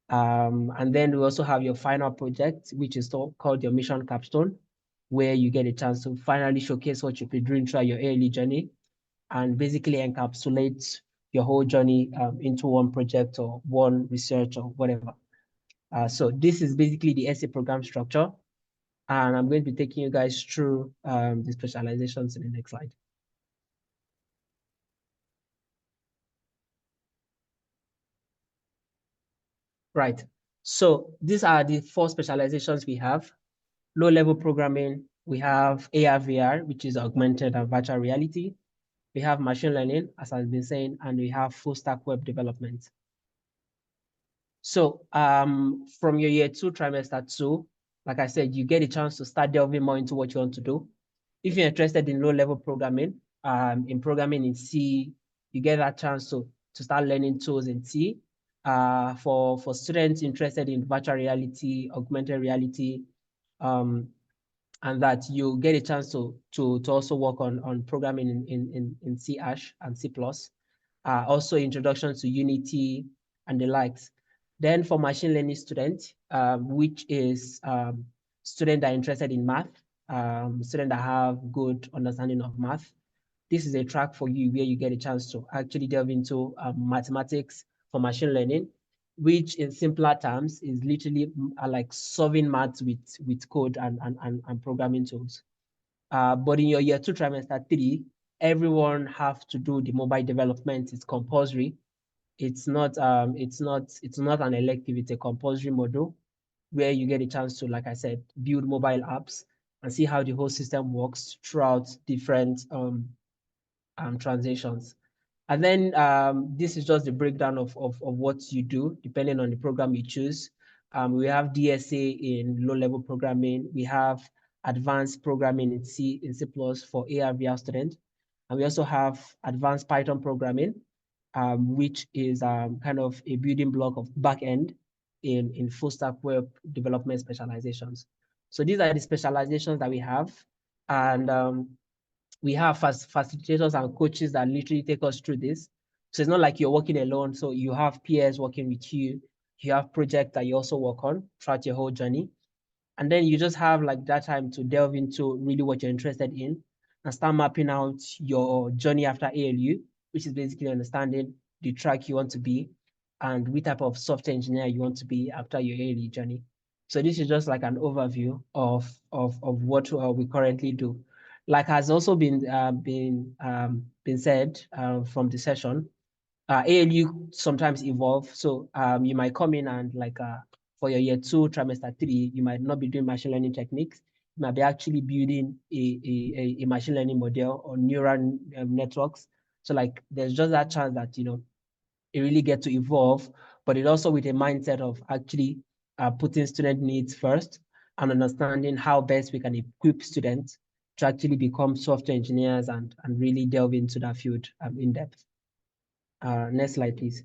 S6: And then we also have your final project, which is called your mission capstone, where you get a chance to finally showcase what you've been doing throughout your early journey and basically encapsulate your whole journey into one project or one research or whatever. So this is basically the essay program structure. And I'm going to be taking you guys through the specializations in the next slide. Right. So these are the 4 specializations we have. Low-level programming, we have AR/VR, which is augmented and virtual reality. We have machine learning, as I've been saying, and we have full-stack web development. So from your year 2 trimester 2, like I said, you get a chance to start delving more into what you want to do. If you're interested in low-level programming, in programming in C, you get that chance to start learning tools in C. For students interested in virtual reality, augmented reality, and that you get a chance to also work on programming in C# and C++. Also introduction to Unity and the likes. Then for machine learning students, which is students that are interested in math, students that have good understanding of math, this is a track for you where you get a chance to actually delve into mathematics for machine learning, which in simpler terms is literally like solving maths with code and programming tools. But in your year 2 trimester 3, everyone have to do the mobile development. It's compulsory. It's not an elective, it's a compulsory module where you get a chance to, like I said, build mobile apps and see how the whole system works throughout different transitions. And then this is just the breakdown of what you do, depending on the program you choose. We have DSA in low-level programming. We have advanced programming in C for AR/VR students. And we also have advanced Python programming, which is kind of a building block of backend in full-stack web development specializations. So these are the specializations that we have. And we have facilitators and coaches that literally take us through this. So it's not like you're working alone. So you have peers working with you. You have projects that you also work on throughout your whole journey. And then you just have like that time to delve into really what you're interested in and start mapping out your journey after ALU, which is basically understanding the track you want to be and what type of software engineer you want to be after your ALU journey. So this is just like an overview of what we currently do. Like has also been said from the session, ALU sometimes evolve. So you might come in and like for your year 2, trimester 3, you might not be doing machine learning techniques. You might be actually building a machine learning model or neural networks. So like there's just that chance that, you know, it really get to evolve, but it also with a mindset of actually putting student needs first and understanding how best we can equip students to actually become software engineers and really delve into that field in depth. Next slide, please.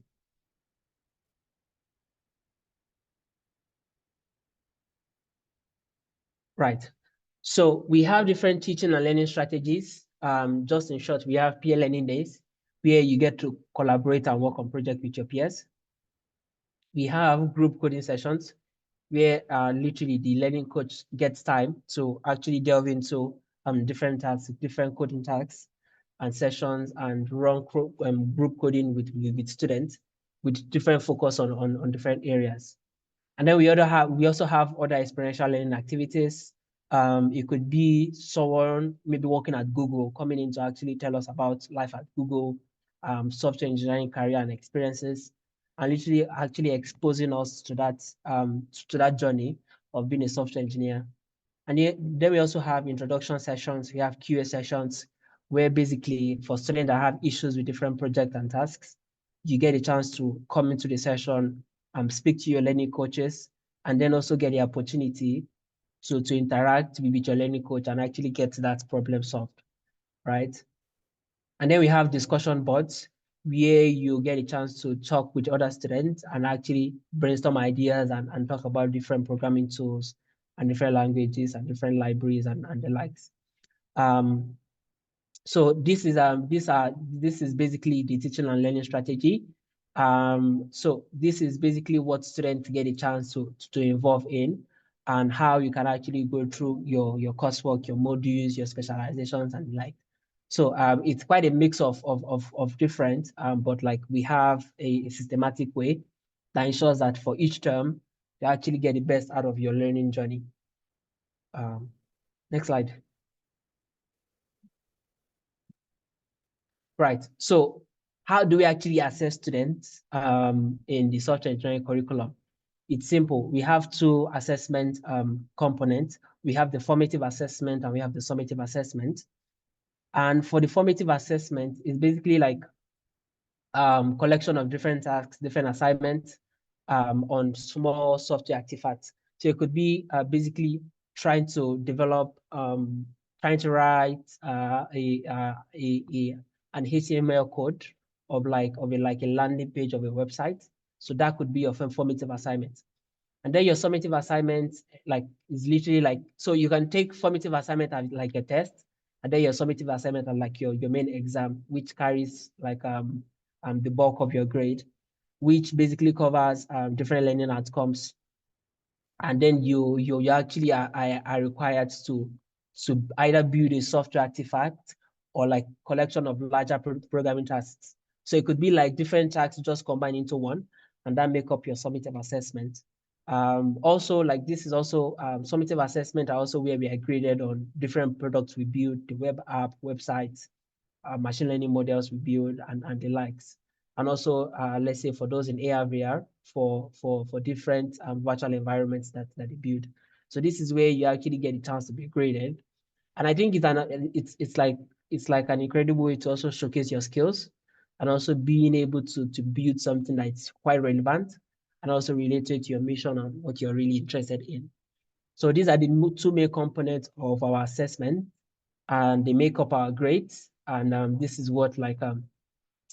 S6: Right. So we have different teaching and learning strategies. Just in short, we have peer learning days where you get to collaborate and work on projects with your peers. We have group coding sessions where literally the learning coach gets time to actually delve into different tasks, different coding tasks and sessions and run group coding with students with different focus on different areas. And then we also have other experiential learning activities. It could be someone maybe working at Google coming in to actually tell us about life at Google, software engineering career and experiences, and literally actually exposing us to that journey of being a software engineer. And then we also have introduction sessions. We have QA sessions where basically for students that have issues with different projects and tasks, you get a chance to come into the session, speak to your learning coaches, and then also get the opportunity to interact with your learning coach and actually get that problem solved, right? And then we have discussion boards where you get a chance to talk with other students and actually brainstorm ideas and talk about different programming tools and different languages and different libraries and the likes. So this is basically the teaching and learning strategy. So this is basically what students get a chance to involve in and how you can actually go through your coursework, your modules, your specializations and the like. So it's quite a mix of different, but like we have a systematic way that ensures that for each term, you actually get the best out of your learning journey. Next slide. Right. So how do we actually assess students in the software engineering curriculum? It's simple. We have two assessment components. We have the formative assessment and we have the summative assessment. And for the formative assessment, it's basically like collection of different tasks, different assignments on small software artifacts. So it could be basically trying to develop, trying to write an HTML code of like a landing page of a website. So that could be your formative assignment. And then your summative assignment, like, is literally like, so you can take formative assignment as like a test, and then your summative assignment as like your main exam, which carries like the bulk of your grade, which basically covers different learning outcomes. And then you actually are required to either build a software artifact or like collection of larger programming tasks. So it could be like different tasks just combined into one, and that make up your summative assessment. Also, like this is also summative assessment are also where we are graded on different products we build, the web app, websites, machine learning models we build, and the likes. And also, let's say for those in AR, VR, for different virtual environments that they build. So this is where you actually get a chance to be graded. And I think it's like an incredible way to also showcase your skills and also being able to build something that's quite relevant and also related to your mission and what you're really interested in. So these are the two main components of our assessment, and they make up our grades. And this is what like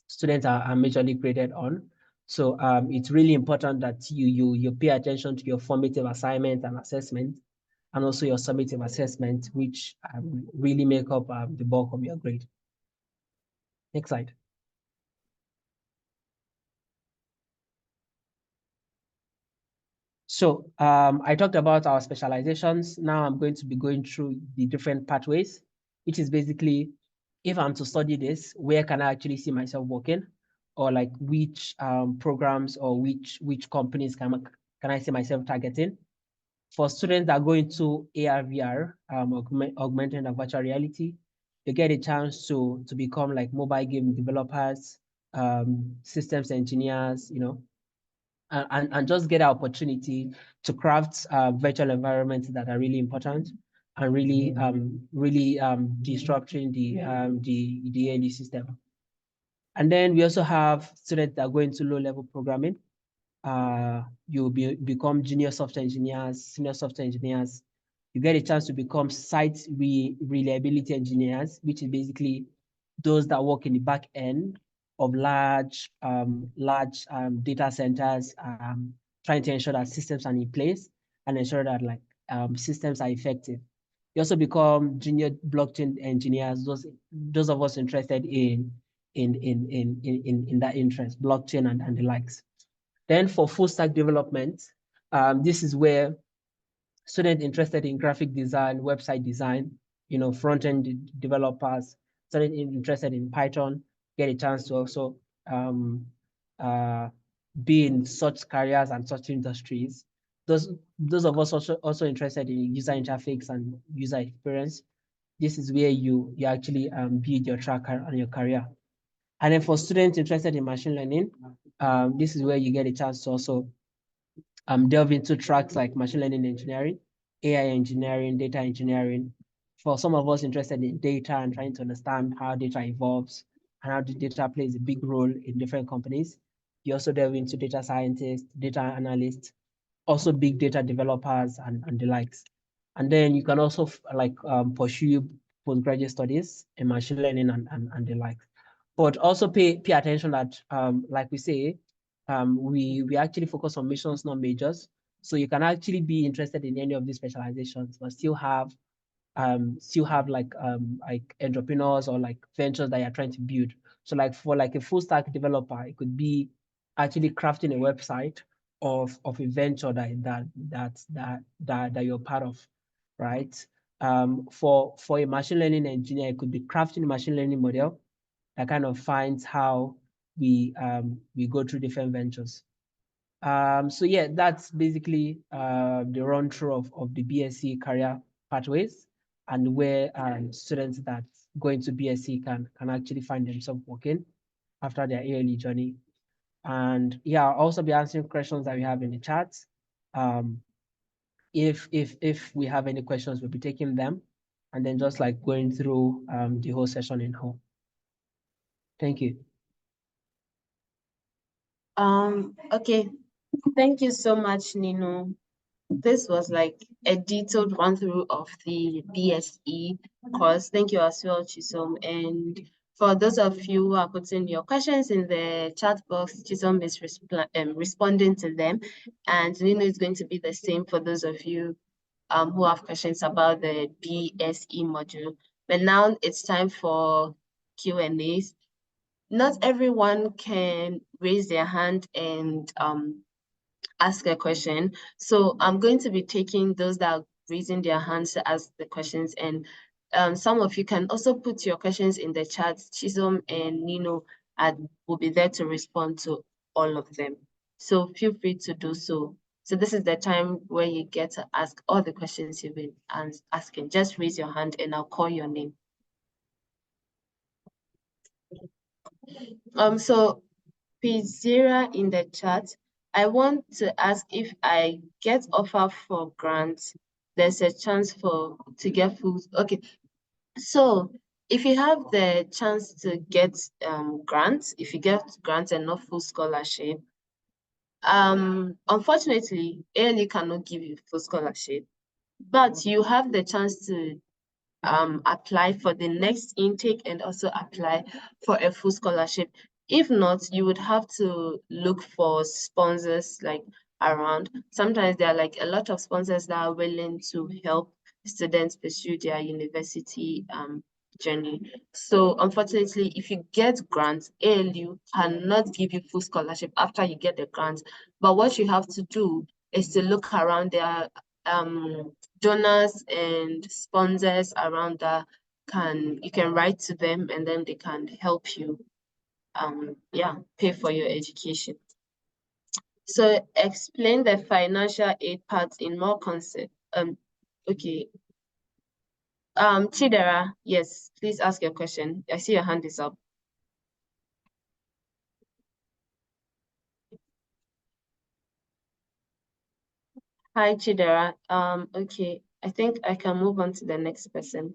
S6: students are majorly graded on. So it's really important that you pay attention to your formative assignment and assessment, and also your summative assessment, which really make up the bulk of your grade. Next slide. So I talked about our specializations. Now I'm going to be going through the different pathways, which is basically, if I'm to study this, where can I actually see myself working? Or like which programs or which companies can I see myself targeting? For students that go into AR, VR, augmented and virtual reality, you get a chance to become like mobile game developers, systems engineers, and just get an opportunity to craft virtual environments that are really important and really disrupting the AD system. And then we also have students that go into low-level programming. You'll become junior software engineers, senior software engineers. You get a chance to become site reliability engineers, which is basically those that work in the back end of large data centers, trying to ensure that systems are in place and ensure that systems are effective. You also become junior blockchain engineers, those of us interested in that interest, blockchain and the likes. Then for full stack development, this is where students interested in graphic design, website design, front-end developers, students interested in Python, get a chance to also be in such careers and such industries. Those of us also interested in user interface and user experience, this is where you actually build your track on your career. And then for students interested in machine learning, this is where you get a chance to also delve into tracks like machine learning engineering, AI engineering, data engineering. For some of us interested in data and trying to understand how data evolves and how the data plays a big role in different companies, you also delve into data scientists, data analysts, also big data developers and the likes. And then you can also pursue postgraduate studies in machine learning and the likes. But also pay attention that, like we say, we actually focus on missions, not majors. So you can actually be interested in any of these specializations, but still have like entrepreneurs or like ventures that you're trying to build. So like for like a full stack developer, it could be actually crafting a website of a venture that you're part of, right? For a machine learning engineer, it could be crafting a machine learning model that kind of finds how we go through different ventures. So yeah, that's basically the run through of the BSc career pathways and where students that go into BSc can actually find themselves working after their ALE journey. And yeah, I'll also be answering questions that we have in the chat. If we have any questions, we'll be taking them and then just like going through the whole session in whole. Thank you.
S1: Okay. Thank you so much, Nino. This was like a detailed run through of the BSE course. Thank you as well, Chisom. And for those of you who are putting your questions in the chat box, Chisom is responding to them. And Nino is going to be the same for those of you who have questions about the BSE module. But now it's time for Q&As. Not everyone can raise their hand and ask a question. So I'm going to be taking those that are raising their hands to ask the questions. And some of you can also put your questions in the chat. Chisom and Nino will be there to respond to all of them. So feel free to do so. So this is the time where you get to ask all the questions you've been asking. Just raise your hand and I'll call your name. So Pizira in the chat, I want to ask if I get offer for grants, there's a chance to get full. Okay, so if you have the chance to get grants, if you get grants and not full scholarship, unfortunately, ALE cannot give you full scholarship, but you have the chance to apply for the next intake and also apply for a full scholarship. If not, you would have to look for sponsors like around. Sometimes there are like a lot of sponsors that are willing to help students pursue their university journey. So unfortunately, if you get grants, ALU cannot give you full scholarship after you get the grant. But what you have to do is to look around their donors and sponsors around that you can write to them and then they can help you pay for your education. So explain the financial aid part in more concept. Okay. Chidera, yes, please ask your question. I see your hand is up. Hi, Chidera. Okay, I think I can move on to the next person.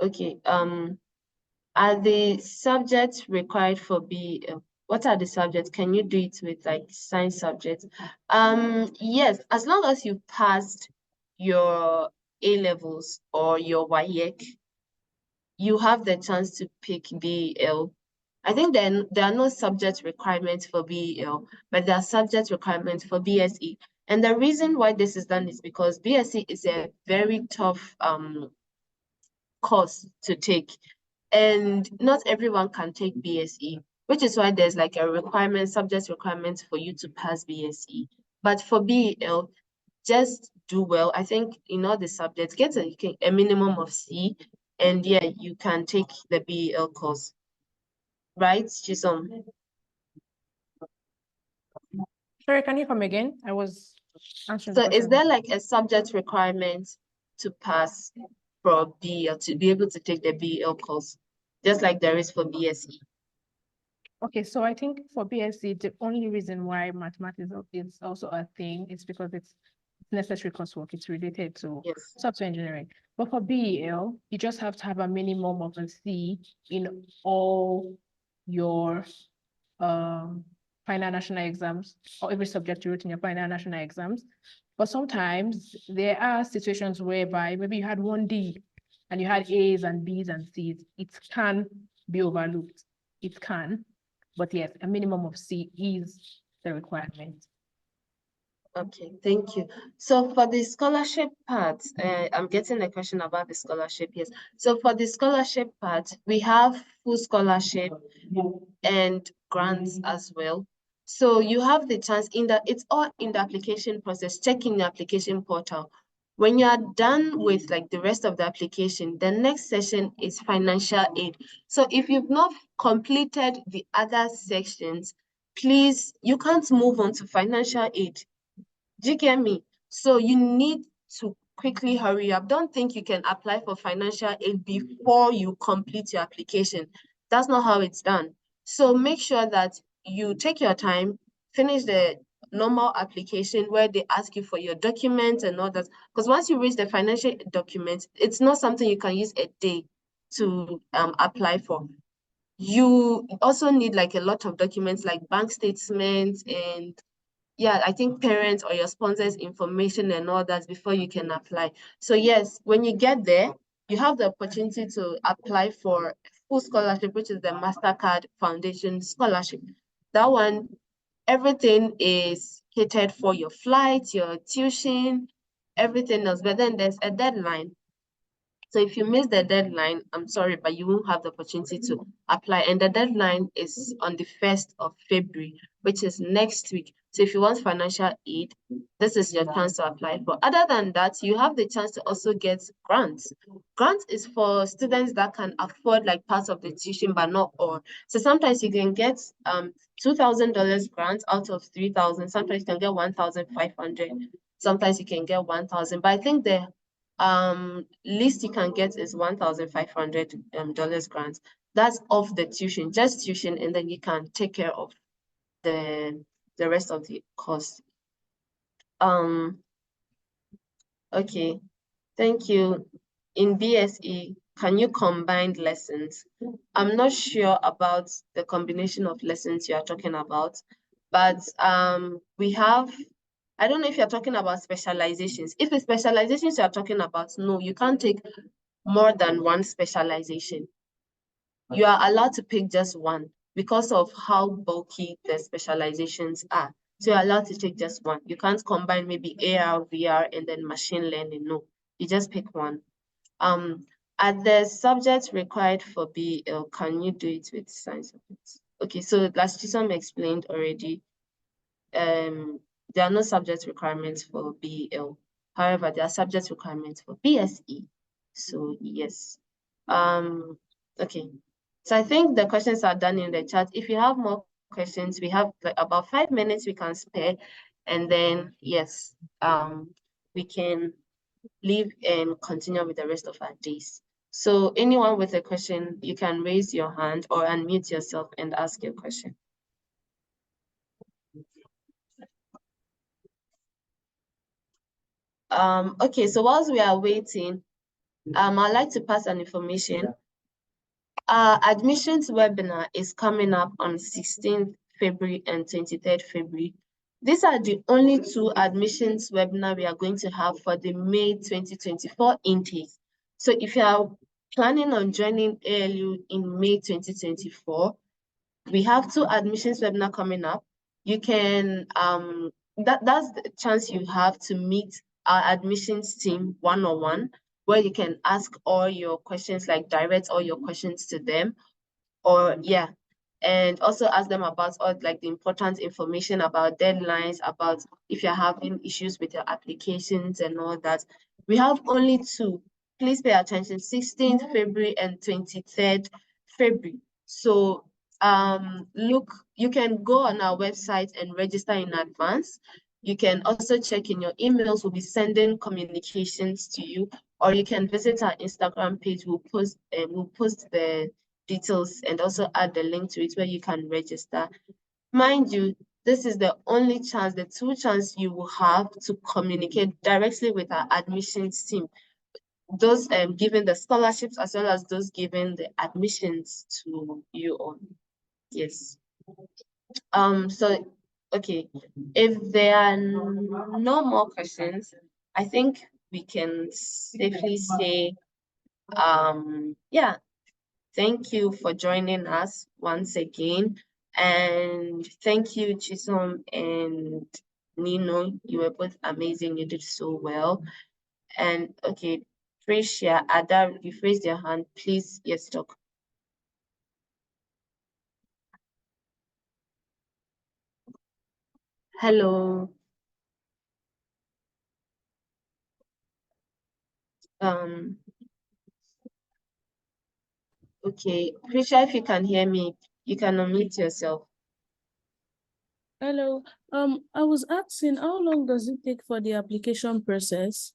S1: Okay, are the subjects required for BEL? What are the subjects? Can you do it with like science subjects? Yes, as long as you passed your A-levels or your WAEC, you have the chance to pick BEL. I think then there are no subject requirements for BEL, but there are subject requirements for BSE. And the reason why this is done is because BSE is a very tough course to take. And not everyone can take BSE, which is why there's like a requirement, subject requirement for you to pass BSE. But for BEL, just do well. I think in all the subjects, get a minimum of C, and yeah, you can take the BEL course. Right, Chisom?
S5: Sorry, can you come again? I was answering
S1: So
S5: the
S1: is
S5: question.
S1: there like a subject requirement to pass for BEL, to be able to take the BEL course, just like there is for BSE?
S5: Okay, so I think for BSc, the only reason why mathematics is also a thing is because it's necessary coursework. It's related to
S1: Yes.
S5: software engineering. But for BEL, you just have to have a minimum of a C in all your final national exams, or every subject you wrote in your final national exams. But sometimes there are situations whereby maybe you had one D and you had A's and B's and C's. It can be overlooked. It can. But yes, a minimum of C is the requirement.
S1: Okay, thank you. So for the scholarship part, I'm getting a question about the scholarship, yes. So for the scholarship part, we have full scholarship and grants as well. So you have the chance it's all in the application process, check in the application portal. When you are done with like the rest of the application, the next session is financial aid. So if you've not completed the other sections, please, you can't move on to financial aid. Do you get me? So you need to quickly hurry up. Don't think you can apply for financial aid before you complete your application. That's not how it's done. So make sure that you take your time, finish the normal application where they ask you for your documents and all that. Because once you reach the financial documents, it's not something you can use a day to apply for. You also need like a lot of documents like bank statements and yeah, I think parents or your sponsors' information and all that before you can apply. So yes, when you get there, you have the opportunity to apply for full scholarship, which is the MasterCard Foundation Scholarship. That one, everything is catered for your flight, your tuition, everything else. But then there's a deadline. So if you miss the deadline, I'm sorry, but you won't have the opportunity to apply. And the deadline is on the 1st of February, which is next week. So if you want financial aid, this is your chance to apply for. Other than that, you have the chance to also get grants. Grants is for students that can afford like parts of the tuition, but not all. So sometimes you can get $2,000 grants out of 3,000. Sometimes you can get 1,500. Sometimes you can get 1,000. But I think the least you can get is $1,500 grant. That's off the tuition, just tuition, and then you can take care of the rest of the cost. Okay, thank you. In BSE, can you combine lessons? I'm not sure about the combination of lessons you are talking about, but we have, I don't know if you're talking about specializations. If it's specializations you're talking about, no, you can't take more than one specialization. You are allowed to pick just one because of how bulky the specializations are. So you're allowed to take just one. You can't combine maybe AR, VR, and then machine learning. No, you just pick one. Are the subjects required for BEL? Can you do it with science subjects? Okay, so as Chisom explained already, there are no subject requirements for BEL. However, there are subject requirements for BSE. So yes. Okay. So I think the questions are done in the chat. If you have more questions. We have like about 5 minutes we can spare, and then yes, we can leave and continue with the rest of our days. So anyone with a question, you can raise your hand or unmute yourself and ask your question. Okay, so whilst we are waiting, I'd like to pass an information. Our admissions webinar is coming up on 16th February and 23rd February. These are the only two admissions webinar we are going to have for the May 2024 intake. So if you are planning on joining ALU in May 2024, we have two admissions webinar coming up. You can, that's the chance you have to meet our admissions team one-on-one, where you can ask all your questions, like direct all your questions to them, or yeah, and also ask them about all like the important information about deadlines, about if you're having issues with your applications and all that. We have only two. Please pay attention, 16th February and 23rd February. So look, you can go on our website and register in advance. You can also check in your emails. We'll be sending communications to you, or you can visit our Instagram page. We'll post the details and also add the link to it where you can register. Mind you, this is the only chance, the two chances you will have to communicate directly with our admissions team. Those giving the scholarships as well as those giving the admissions to you all. Yes. So okay, if there are no more questions, I think we can safely say yeah, thank you for joining us once again. And thank you, Chisom and Nino. You were both amazing. You did so well. And okay, Tricia, Ada, you've raised your hand. Please, yes, talk. Hello. Okay, Tricia, if you can hear me, you can unmute yourself.
S7: Hello. I was asking, how long does it take for the application process?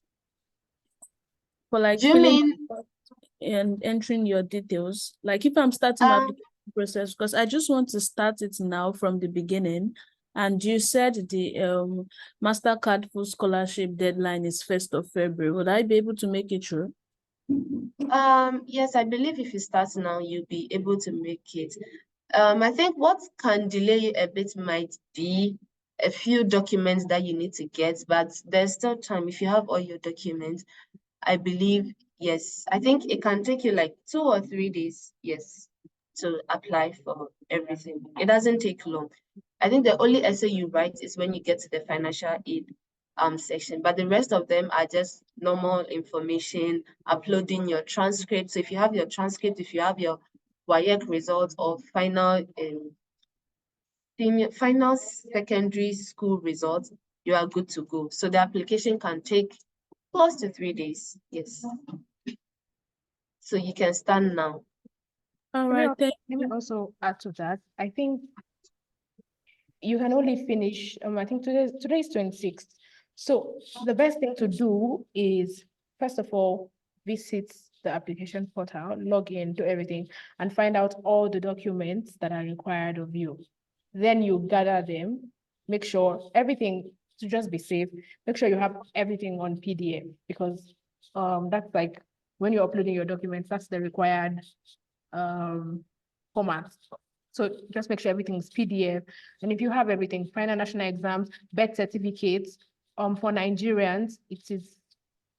S7: For like
S1: Do you
S7: filling
S1: mean
S7: and entering your details? Like if I'm starting my application process, because I just want to start it now from the beginning. And you said the MasterCard full scholarship deadline is 1st of February. Would I be able to make it through?
S1: Yes, I believe if you start now, you'll be able to make it. I think what can delay you a bit might be a few documents that you need to get, but there's still time. If you have all your documents, I believe, yes, I think it can take you like 2 or 3 days, yes, to apply for everything. It doesn't take long. I think the only essay you write is when you get to the financial aid section, but the rest of them are just normal information, uploading your transcript. So if you have your transcript, if you have your WAEC results or final secondary school results, you are good to go. So the application can take close to 3 days. Yes. So you can start now.
S7: All right, thank
S5: Let me also add to that. I think you can only finish, I think today is 26th. So the best thing to do is, first of all, visit the application portal, log in, do everything, and find out all the documents that are required of you. Then you gather them, make sure everything, to just be safe, make sure you have everything on PDF, because that's like when you're uploading your documents, that's the required format. So just make sure everything is PDF. And if you have everything, final national exams, birth certificates, for Nigerians, it is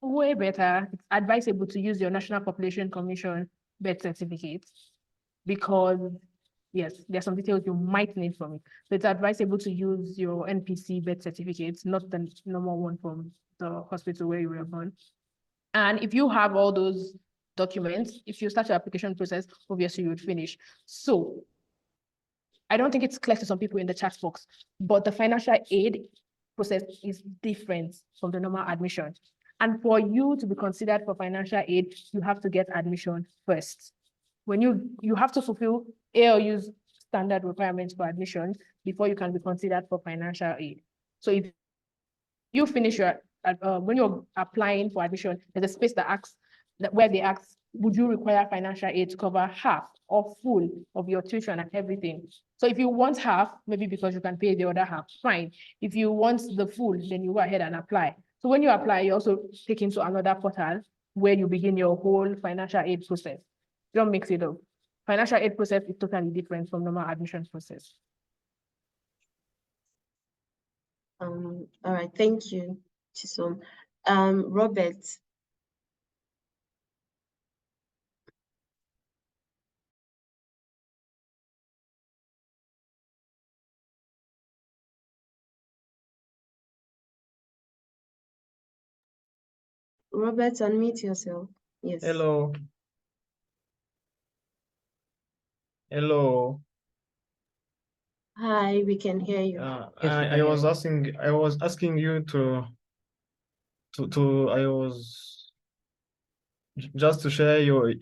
S5: way better. It's advisable to use your National Population Commission birth certificate, because yes, there's some details you might need from it. So it's advisable to use your NPC birth certificates, not the normal one from the hospital where you were born. And if you have all those documents, if you start your application process, obviously you would finish. So I don't think it's clear to some people in the chat box, but the financial aid process is different from the normal admission. And for you to be considered for financial aid, you have to get admission first. When you have to fulfill ALU's standard requirements for admission before you can be considered for financial aid. So if you finish your, when you're applying for admission, there's a space that asks, where they ask, would you require financial aid to cover half or full of your tuition and everything? So if you want half, maybe because you can pay the other half, fine. If you want the full, then you go ahead and apply. So when you apply, you also take into another portal where you begin your whole financial aid process. Don't mix it up. Financial aid process is totally different from normal admission process.
S1: All right, thank you, Chisom. Robert. Robert, unmute yourself. Yes.
S8: Hello. Hello.
S1: Hi, we can hear you.
S6: Yes, we can
S8: I
S6: hear
S8: was
S6: you.
S8: asking you to I was just to share your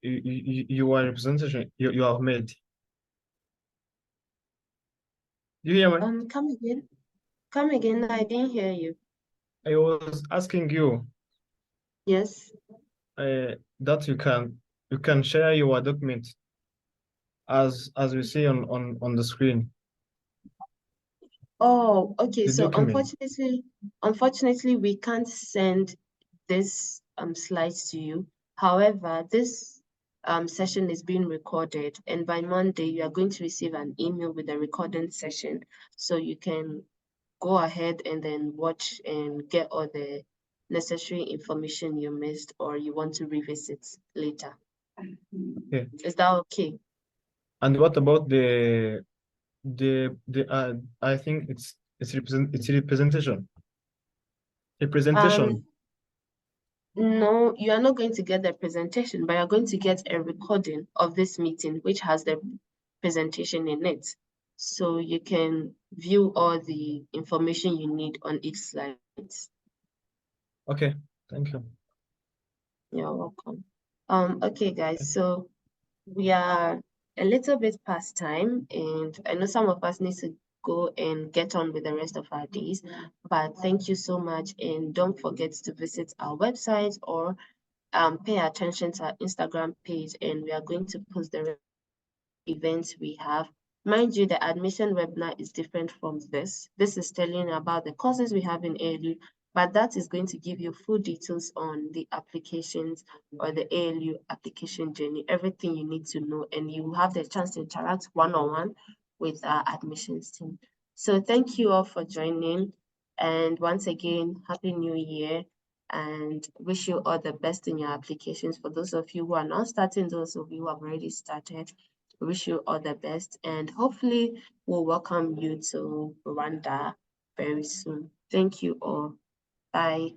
S8: representation you have made. You hear me?
S1: Come again. Come again. I didn't hear you.
S8: I was asking you
S1: Yes.
S8: that you can share your document as we see on the screen.
S1: Oh, okay.
S8: The
S1: So
S8: document.
S1: unfortunately, we can't send this slides to you. However, this session is being recorded, and by Monday you are going to receive an email with a recording session, so you can go ahead and then watch and get all the necessary information you missed or you want to revisit later.
S8: Okay.
S1: Is that okay?
S8: And what about the I think it's representation. Representation.
S1: No, you are not going to get the presentation, but you're going to get a recording of this meeting, which has the presentation in it. So you can view all the information you need on each slide.
S8: Okay, thank you.
S1: You're welcome. Okay, guys, so we are a little bit past time, and I know some of us need to go and get on with the rest of our days, but thank you so much, and don't forget to visit our website or pay attention to our Instagram page, and we are going to post the events we have. Mind you, the admission webinar is different from this. This is telling you about the courses we have in ALU, but that is going to give you full details on the applications or the ALU application journey, everything you need to know, and you will have the chance to interact one-on-one with our admissions team. So thank you all for joining. And once again, Happy New Year, and wish you all the best in your applications. For those of you who are not starting, those of you who have already started, wish you all the best, and hopefully we'll welcome you to Rwanda very soon. Thank you all. Bye.